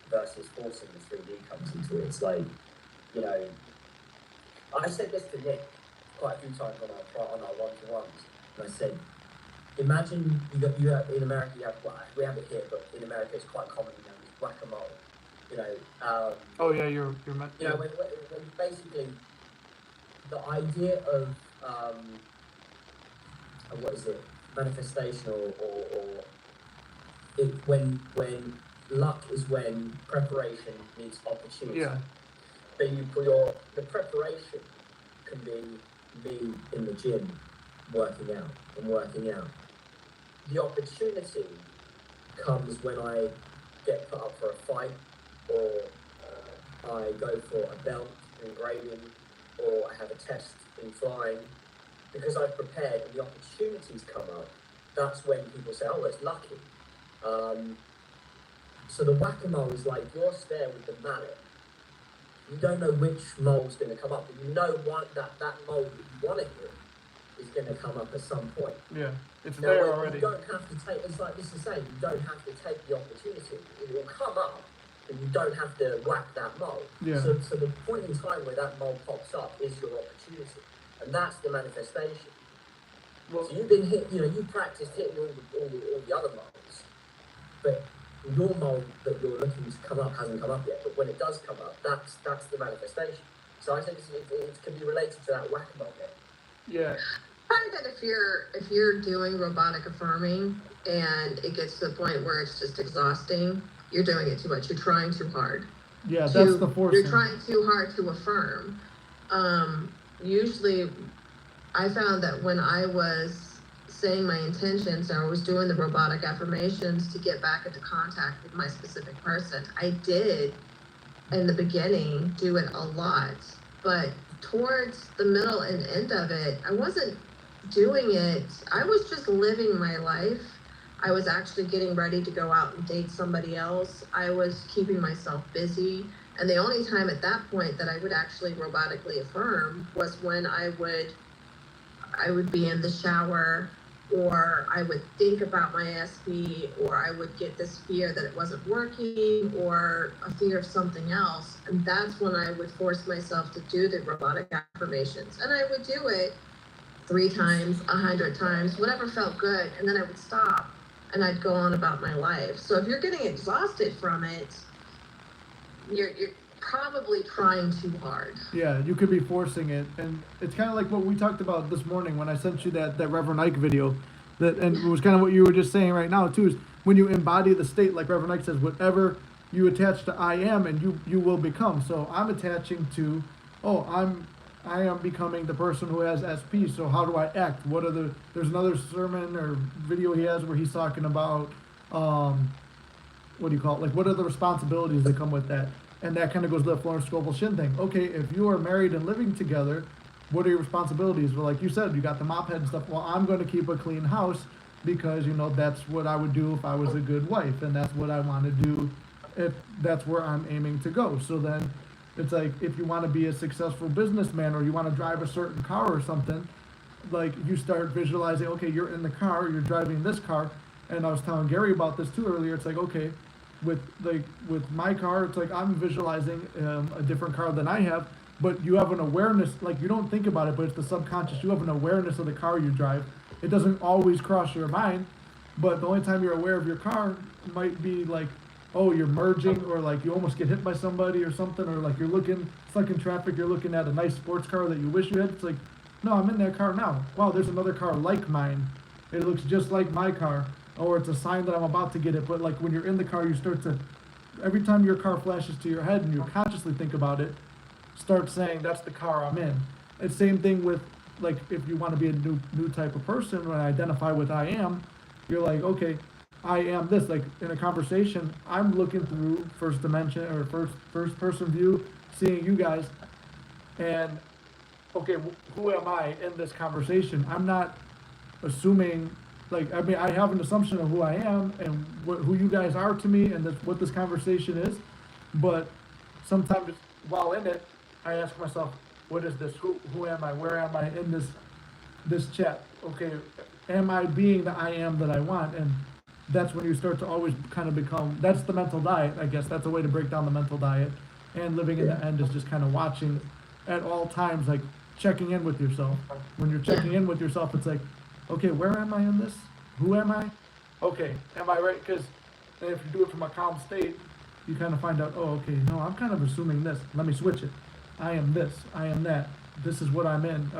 versus forcing the 3D comes into it. It's like, I said this to Nick quite a few times on our one-to-ones, and I said, imagine you have in America, we have it here, but in America it's quite commonly known as whack-a-mole. Oh yeah, you're meant. You know, when basically the idea of what is it, manifestation, or when luck is when preparation meets opportunity. Yeah. But the preparation can be me in the gym working out. The opportunity comes when I get put up for a fight, or I go for a belt in grading, or I have a test in flying. Because I've prepared and the opportunities come up, that's when people say, oh, it's lucky. So the whack-a-mole is like you're there with the mallet. You don't know which mole's going to come up, but you know that mole that you want to hit is going to come up at some point. Yeah, it's Now, there already. You don't have to take, it's like this is saying, you don't have to take the opportunity. It will come up, but you don't have to whack that mole. Yeah. So the point in time where that mole pops up is your opportunity. And that's the manifestation. Well, So you've been hit, you've practiced hitting all the other moles, but your mole that you're looking to come up hasn't come up yet. But when it does come up, that's the manifestation. So I think it can be related to that whack-a-mole game. yeah. I find that if you're doing robotic affirming and it gets to the point where it's just exhausting, you're doing it too much. You're trying too hard. Yeah, that's the forcing. You're trying too hard to affirm. Usually, I found that when I was saying my intentions or I was doing the robotic affirmations to get back into contact with my specific person, I did in the beginning do it a lot, but towards the middle and end of it, I wasn't doing it. I was just living my life. I was actually getting ready to go out and date somebody else. I was keeping myself busy. And the only time at that point that I would actually robotically affirm was when I would be in the shower, or I would think about my SP, or I would get this fear that it wasn't working, or a fear of something else. And that's when I would force myself to do the robotic affirmations. And I would do it 3 times, 100 times, whatever felt good. And then I would stop and I'd go on about my life. So if you're getting exhausted from it, you're probably trying too hard. Yeah, you could be forcing it, and it's kind of like what we talked about this morning when I sent you that Reverend Ike video, and it was kind of what you were just saying right now too. Is when you embody the state, like Reverend Ike says, whatever you attach to I am, and you will become. So I'm attaching to, I am becoming the person who has SP. So how do I act? There's another sermon or video he has where he's talking about, what do you call it? Like, what are the responsibilities that come with that? And that kind of goes to the Florence Scovel Shin thing. Okay, if you are married and living together, what are your responsibilities? Well, like you said, you got the mop head and stuff. Well, I'm going to keep a clean house because, that's what I would do if I was a good wife. And that's what I want to do if that's where I'm aiming to go. So then it's like, if you want to be a successful businessman or you want to drive a certain car or something, like you start visualizing, okay, you're in the car, you're driving this car. And I was telling Gary about this too earlier. It's like, okay, with my car, it's like I'm visualizing a different car than I have, but you have an awareness, like you don't think about it, but it's the subconscious. You have an awareness of the car you drive. It doesn't always cross your mind, but the only time you're aware of your car might be like, oh, you're merging, or like you almost get hit by somebody or something, or like you're looking stuck in traffic, you're looking at a nice sports car that you wish you had. It's like, no, I'm in that car now. Wow, there's another car like mine. It looks just like my car. Or it's a sign that I'm about to get it. But like when you're in the car, you start to, every time your car flashes to your head and you consciously think about it, start saying that's the car I'm in. It's same thing with, like, if you want to be a new type of person, when I identify with I am, you're like, okay, I am this. Like in a conversation, I'm looking through first dimension or first person view, seeing you guys, and okay, who am I in this conversation? I'm not assuming, like, I mean, I have an assumption of who I am and who you guys are to me, and what this conversation is, but sometimes while in it, I ask myself, what is this? Who am I? Where am I in this chat? Okay, am I being the I am that I want? And that's when you start to always kind of become, that's the mental diet, I guess. That's a way to break down the mental diet. And living in the end is just kind of watching at all times, like checking in with yourself. When you're checking in with yourself, it's like, okay, where am I in this? Who am I? Okay, am I right? Because if you do it from a calm state, you kind of find out, oh, okay, no, I'm kind of assuming this. Let me switch it. I am this. I am that. This is what I'm in.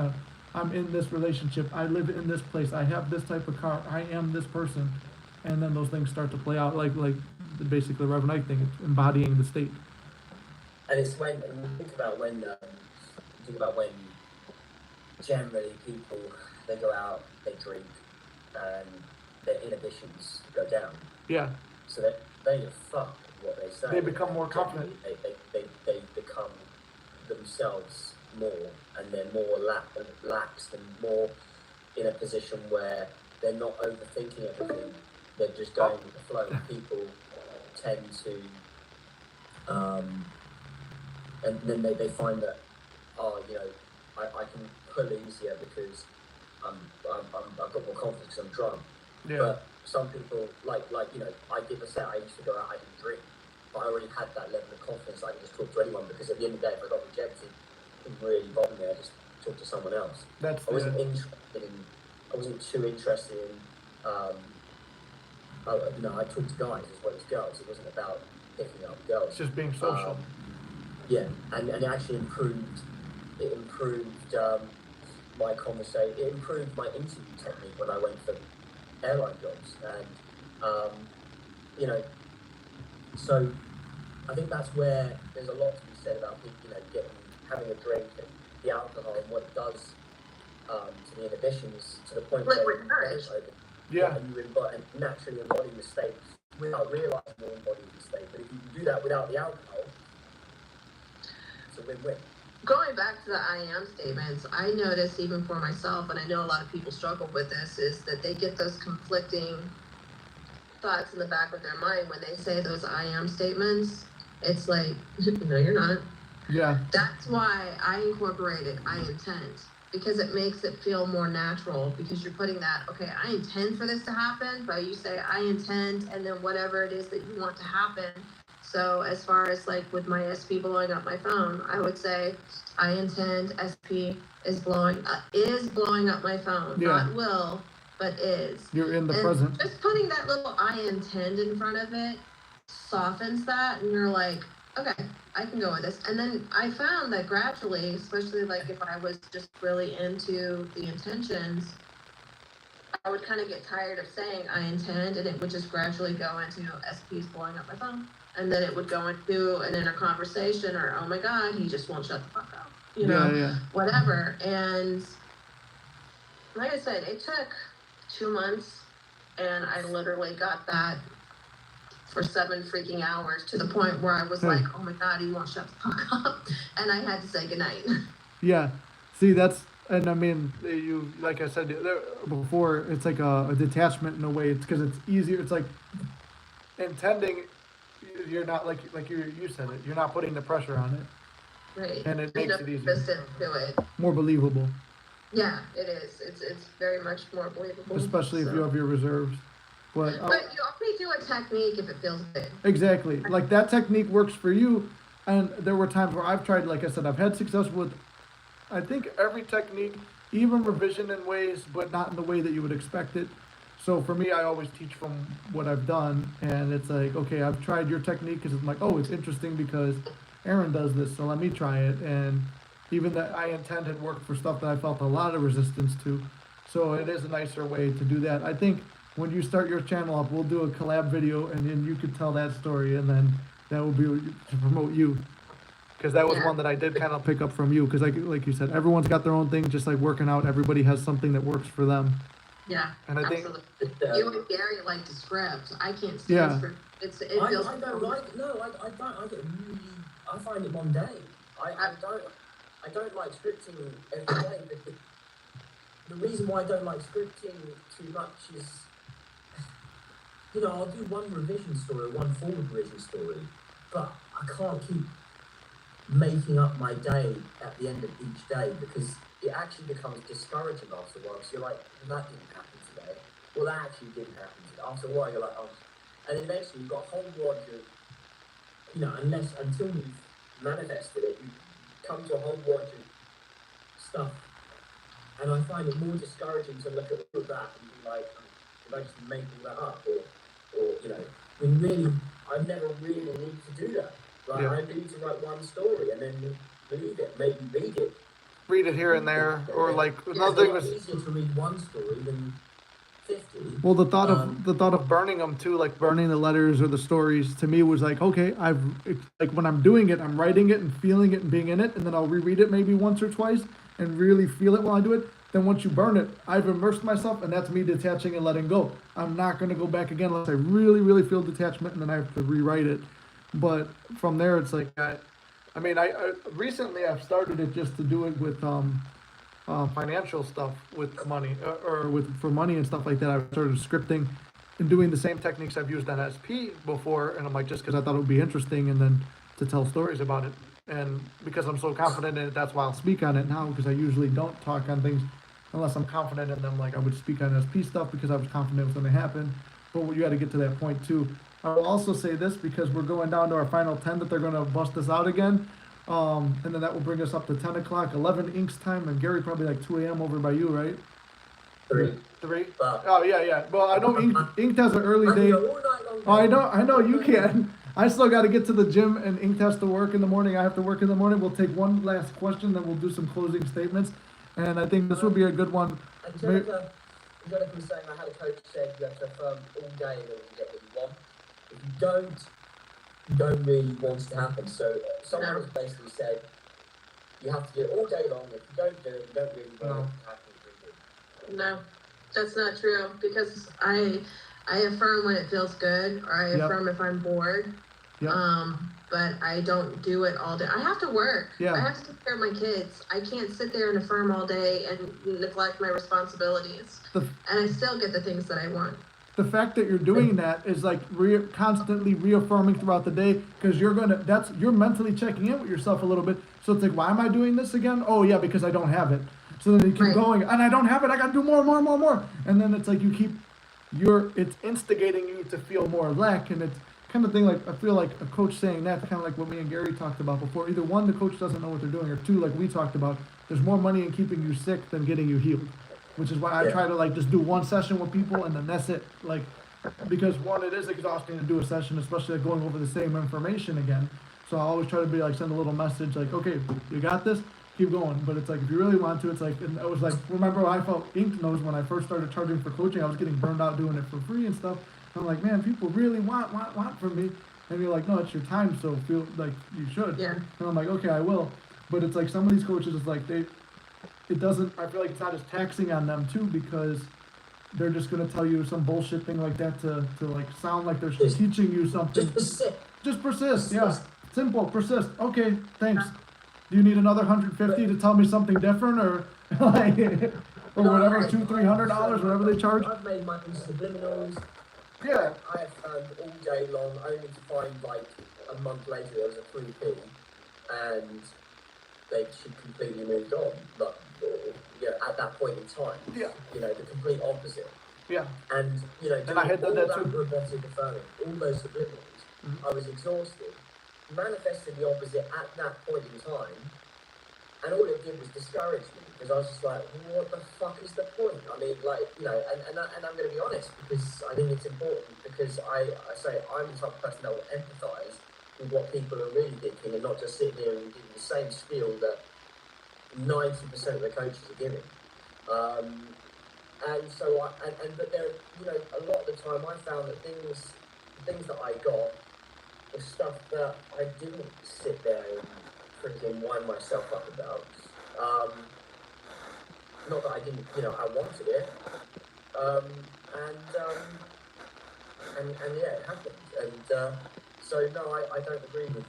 I'm in this relationship. I live in this place. I have this type of car. I am this person. And then those things start to play out like basically the Reverend Ike thing, it's embodying the state. And it's when, and you think about when generally people, they go out, they drink, and their inhibitions go down. Yeah. So that they fuck what they say. They become more confident. They become themselves more, and they're more laxed and more in a position where they're not overthinking everything. They're just going with the flow. People tend to, and then they find that, oh, you know, I can pull easier because I've got more confidence because I'm drunk. Yeah. But some people, like you know, I give a set. I used to go out, I didn't drink, but I already had that level of confidence. I could just talk to anyone because at the end of the day, if I got rejected, it didn't really bother me. I just talked to someone else. I wasn't too interested in. You know, I talked to guys as well as girls. It wasn't about picking up girls. It's just being social. Yeah, and it actually improved. It improved my conversation. It improved my interview technique when I went for airline jobs, and you know, so I think that's where there's a lot to be said about people, you know, having a drink and the alcohol and what it does to the inhibitions to the point where and you naturally embody the state without realizing you're embodying the state. But if you can do that without the alcohol, it's a win-win. Going back to the I am statements, I notice even for myself, and I know a lot of people struggle with this, is that they get those conflicting thoughts in the back of their mind when they say those I am statements. It's like, no, you're not. Yeah. That's why I incorporated I intend, because it makes it feel more natural, because you're putting that, okay, I intend for this to happen, but you say I intend, and then whatever it is that you want to happen. So as far as like with my SP blowing up my phone, I would say I intend SP is blowing up my phone. Yeah. Not will, but is. You're in the present. Just putting that little I intend in front of it softens that, and you're like, okay, I can go with this. And then I found that gradually, especially like if I was just really into the intentions, I would kind of get tired of saying I intend, and it would just gradually go into SP's blowing up my phone. And then it would go into an inner conversation, or, oh my God, he just won't shut the fuck up, you know, whatever. And like I said, it took 2 months, and I literally got that for 7 freaking hours, to the point where I was like, oh my God, he won't shut the fuck up. And I had to say goodnight. Yeah. See, and I mean, you, like I said before, it's like a detachment in a way. It's because it's easier. It's like intending. You're not like you said it. You're not putting the pressure on it. Right. And it makes it easier. To it. More believable. Yeah, it is. It's very much more believable. Especially if you have your reserves. But you only do a technique if it feels good. Exactly. Like that technique works for you. And there were times where I've tried, like I said, I've had success with, I think, every technique, even revision in ways, but not in the way that you would expect it. So for me, I always teach from what I've done, and it's like, okay, I've tried your technique because I'm like, oh, it's interesting because Aaron does this, so let me try it. And even that I intend had worked for stuff that I felt a lot of resistance to. So it is a nicer way to do that. I think when you start your channel up, we'll do a collab video, and then you could tell that story, and then that will be to promote you. because that was Yeah. one that I did kind of pick up from you. Because like you said, everyone's got their own thing. Just like working out, everybody has something that works for them. Yeah, And I think, absolutely. But, You and Gary like to script. I can't stand Yeah. script. It I feels. don't like, no, I don't, I get really, I find it mundane. I don't like scripting every day, because the reason why I don't like scripting too much is, you know, I'll do one revision story, one forward revision story, but I can't keep making up my day at the end of each day, because it actually becomes discouraging after a while. So you're like, that didn't happen today. Well, that actually didn't happen today. After a while, you're like, oh. And then eventually you've got a whole wad of, you know, until you've manifested it, you come to a whole wad of stuff. And I find it more discouraging to look at all of that and be like, did I just make all that up? Or you know, I mean, really, I never really need to do that. Like, Yeah. I need to write one story and then leave it, maybe read it here and there, or like It's another a thing lot was. easier to read one story than 50. Well, the thought of burning them too, like burning the letters or the stories, to me was like, okay, like when I'm doing it, I'm writing it and feeling it and being in it, and then I'll reread it maybe once or twice and really feel it while I do it. Then once you burn it, I've immersed myself, and that's me detaching and letting go. I'm not gonna go back again unless I really, really feel detachment, and then I have to rewrite it. But from there, it's like I mean, I recently I've started it just to do it with financial stuff with money or with for money and stuff like that. I've started scripting and doing the same techniques I've used on SP before, and I'm like, just because I thought it would be interesting, and then to tell stories about it, and because I'm so confident in it, that's why I'll speak on it now. Because I usually don't talk on things unless I'm confident in them. Like I would speak on SP stuff because I was confident it was going to happen. But you got to get to that point too. I will also say this because we're going down to our final 10 that they're going to bust us out again. And then that will bring us up to 10 o'clock, 11 Inks time, and Gary probably like 2 a.m. over by you, right? 3. 3? But Oh, yeah. Well, I know Inked has an early I can day. go all night long. Oh, I know you can. I still got to get to the gym, and Inked has to work in the morning. I have to work in the morning. We'll take one last question, then we'll do some closing statements. And I think this will be a good one. Angelica was saying, I had a coach said you have to affirm all day in order to get what you want. If you don't really want it to happen. So someone has basically said you have to do it all day long. If you don't do it, you don't really want it to happen. No, that's not true, because I affirm when it feels good, or I affirm if I'm bored. Yep. But I don't do it all day. I have to work. Yeah. I have to take care of my kids. I can't sit there and affirm all day and neglect my responsibilities. And I still get the things that I want. The fact that you're doing that is like constantly reaffirming throughout the day, because you're mentally checking in with yourself a little bit. So it's like, why am I doing this again? Oh yeah, because I don't have it. So then you keep going, and I don't have it. I got to do more. And then it's like it's instigating you to feel more lack, and it's kind of thing like, I feel like a coach saying that's kind of like what me and Gary talked about before. Either one, the coach doesn't know what they're doing, or two, like we talked about, there's more money in keeping you sick than getting you healed. Which is why I try to like just do one session with people, and then that's it. Like, because one, it is exhausting to do a session, especially like going over the same information again. So I always try to be like, send a little message like, okay, you got this, keep going. But it's like, if you really want to, it's like, and I was like, remember I felt Ink knows when I first started charging for coaching, I was getting burned out doing it for free and stuff. I'm like, man, people really want from me. And you're like, no, it's your time, so feel like you should. Yeah. And I'm like, okay, I will. But it's like some of these coaches, it's like it doesn't, I feel like it's not as taxing on them too, because they're just going to tell you some bullshit thing like that to like sound like they're teaching you something. Just persist. Yeah. Simple. Persist. Okay. Thanks. Do you need another $150 to tell me something different, or like, or whatever, $200-$300, whatever they charge? I've made my own subliminals. Yeah. I have found all day long, only to find like a month later there was a 3p, and they should completely moved on. But at that point in time, the complete opposite. Yeah. And And I had done that too. Robotic affirming, all those subliminals, I was exhausted, manifested the opposite at that point in time, and all it did was discourage me, because I was just like, what the fuck is the point? I mean, like, and I'm going to be honest, because I think it's important, because I say I'm the type of person that will empathise with what people are really thinking, and not just sit here and give the same spiel that 90% of the coaches are giving. And so but there, a lot of the time I found that things that I got was stuff that I didn't sit there and freaking wind myself up about. Not that I didn't, I wanted it. And yeah, it happened. And so no, I don't agree with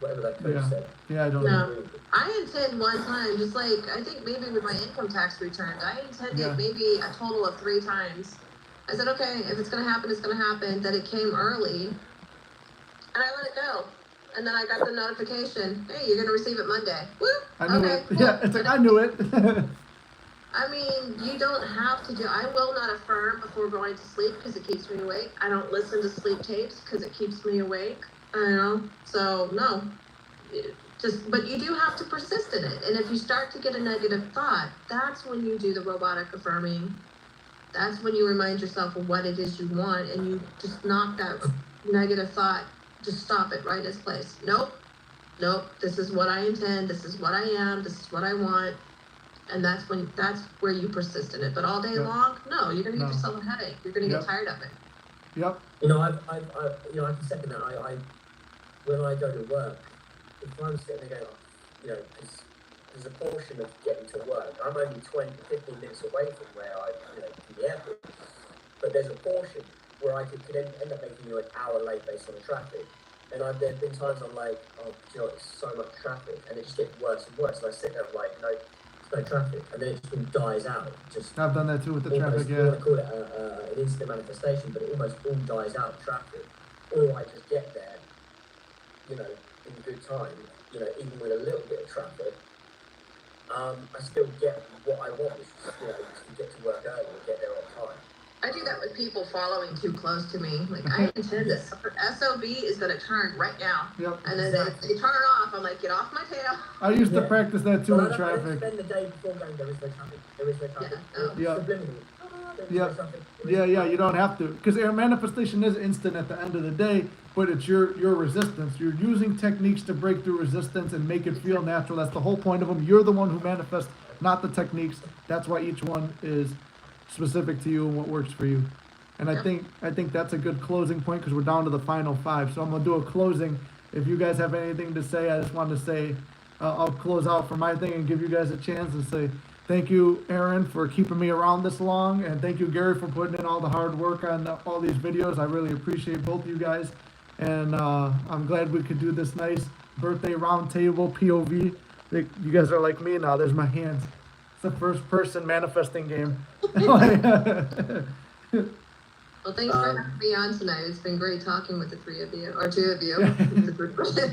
whatever that coach said. Yeah, I don't No. agree. I intend one time, just like, I think maybe with my income tax returns, I intended maybe a total of 3 times. I said, okay, if it's gonna happen, it's gonna happen. Then it came early, and I let it go. And then I got the notification, hey, you're gonna receive it Monday. Woo! I knew Okay, it. cool. Yeah, it's like, I knew it. I mean, you don't have to do, I will not affirm before going to sleep because it keeps me awake. I don't listen to sleep tapes because it keeps me awake. So no. But you do have to persist in it. And if you start to get a negative thought, that's when you do the robotic affirming. That's when you remind yourself of what it is you want, and you just knock that negative thought, just stop it right in its place. Nope, this is what I intend, this is what I am, this is what I want. And that's where you persist in it. But all day long, no, you're gonna give yourself a headache. You're gonna get tired of it. Yep. I can second that. I when I go to work, if I'm sitting there going, there's a portion of getting to work. I'm only 15 minutes away from where I, from the airport. But there's a portion where I could end up making you an hour late based on the traffic. And there's been times I'm like, oh, it's so much traffic, and it just gets worse and worse. And I sit there like, there's no traffic, and then it just dies out. I've done that too with the traffic. You want to call it an instant manifestation, but it almost all dies out of traffic. Or I just get there, in good time, even with a little bit of traffic. I still get what I want, which is, just to get to work early and get there on time. I do that with people following too close to me. Like, I intend this. SOB is going to turn right now. Yep. And then they turn it off. I'm like, get off my tail. I used to practice that too in traffic. I spend the day before going, there is no traffic. There is no traffic. Yeah. Subliminally. Yeah, you don't have to. Because air manifestation is instant at the end of the day, but it's your resistance. You're using techniques to break through resistance and make it feel natural. That's the whole point of them. You're the one who manifests, not the techniques. That's why each one is specific to you and what works for you. And I think that's a good closing point because we're down to the final 5. So I'm gonna do a closing. If you guys have anything to say, I just wanted to say, I'll close out for my thing and give you guys a chance to say thank you, Aaron, for keeping me around this long, and thank you, Gary, for putting in all the hard work on all these videos. I really appreciate both of you guys, and I'm glad we could do this nice birthday roundtable POV. You guys are like me now. There's my hands. It's a first-person manifesting game. Well, thanks for having me on tonight. It's been great talking with the 3 of you, or 2 of you.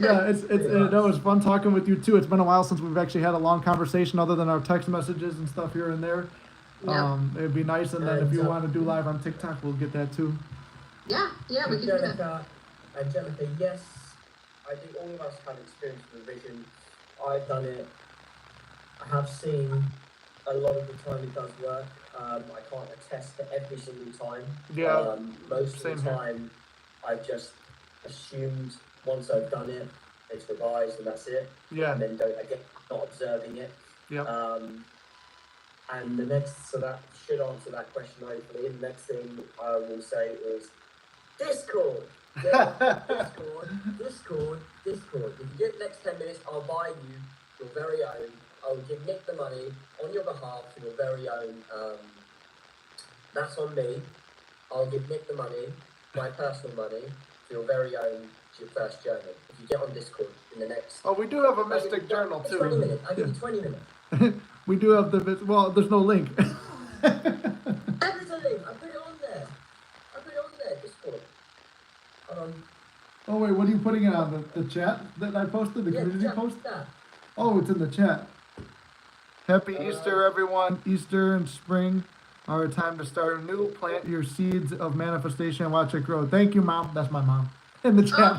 Yeah, it was fun talking with you too. It's been a while since we've actually had a long conversation other than our text messages and stuff here and there. Yep. It'd be nice, and then if you want to do live on TikTok, we'll get that too. Yeah, we can do that. Angelica, yes, I think all of us have experience with vision. I've done it. I have seen a lot of the time it does work. I can't attest to every single time. Yeah. Most of the time, I've just assumed once I've done it, it's revised and that's it. Yeah. And then not observing it. Yeah. And the next, so that should answer that question hopefully. The next thing I will say is Discord. Yeah, Discord. If you get the next 10 minutes, I'll buy you your very own. I'll give Nick the money on your behalf for your very own. That's on me. I'll give Nick the money, my personal money, for your very own first journal. If you get on Discord in the next. Oh, we do have a Mystic Journal too. 20 minutes. I'll give you 20 minutes. We do have well, there's no link. There is a link. I put it on there. Discord. Oh wait, what are you putting it on? The chat that I posted? The community post? Oh, it's in the chat. Happy Easter, everyone. Easter and spring are a time to start anew. Plant your seeds of manifestation and watch it grow. Thank you, Mom. That's my mom. In the chat.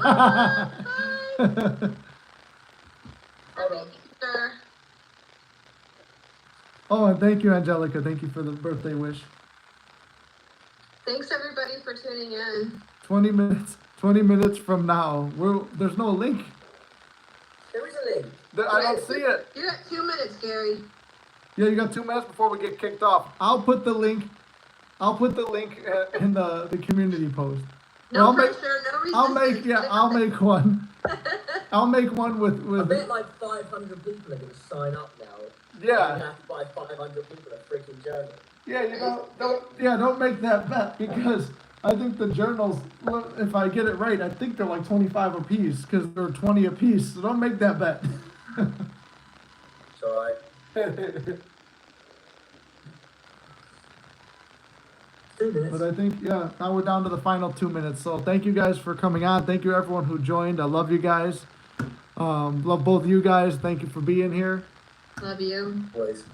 Oh, and thank you, Angelica. Thank you for the birthday wish. Thanks, everybody, for tuning in. 20 minutes from now. There's no link. There is a link. I don't see it. You got 2 minutes, Gary. Yeah, you got 2 minutes before we get kicked off. I'll put the link in the community post. No pressure, no resistance. I'll make one. I'll make one with I bet like 500 people are going to sign up now. You're yeah. going to have to buy 500 people a freaking journal. Yeah, you know, don't make that bet because I think the journals, if I get it right, I think they're like 25 a piece because they're 20 a piece. So don't make that bet. It's alright. But I think, yeah, now we're down to the final 2 minutes. So thank you guys for coming on. Thank you everyone who joined. I love you guys. Love both of you guys. Thank you for being here. Love you. Boys.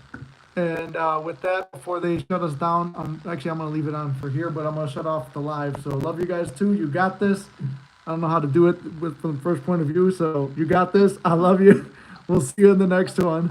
And with that, before they shut us down, I'm going to leave it on for here, but I'm going to shut off the live. So love you guys too. You got this. I don't know how to do it from the first point of view. So you got this. I love you. We'll see you in the next one.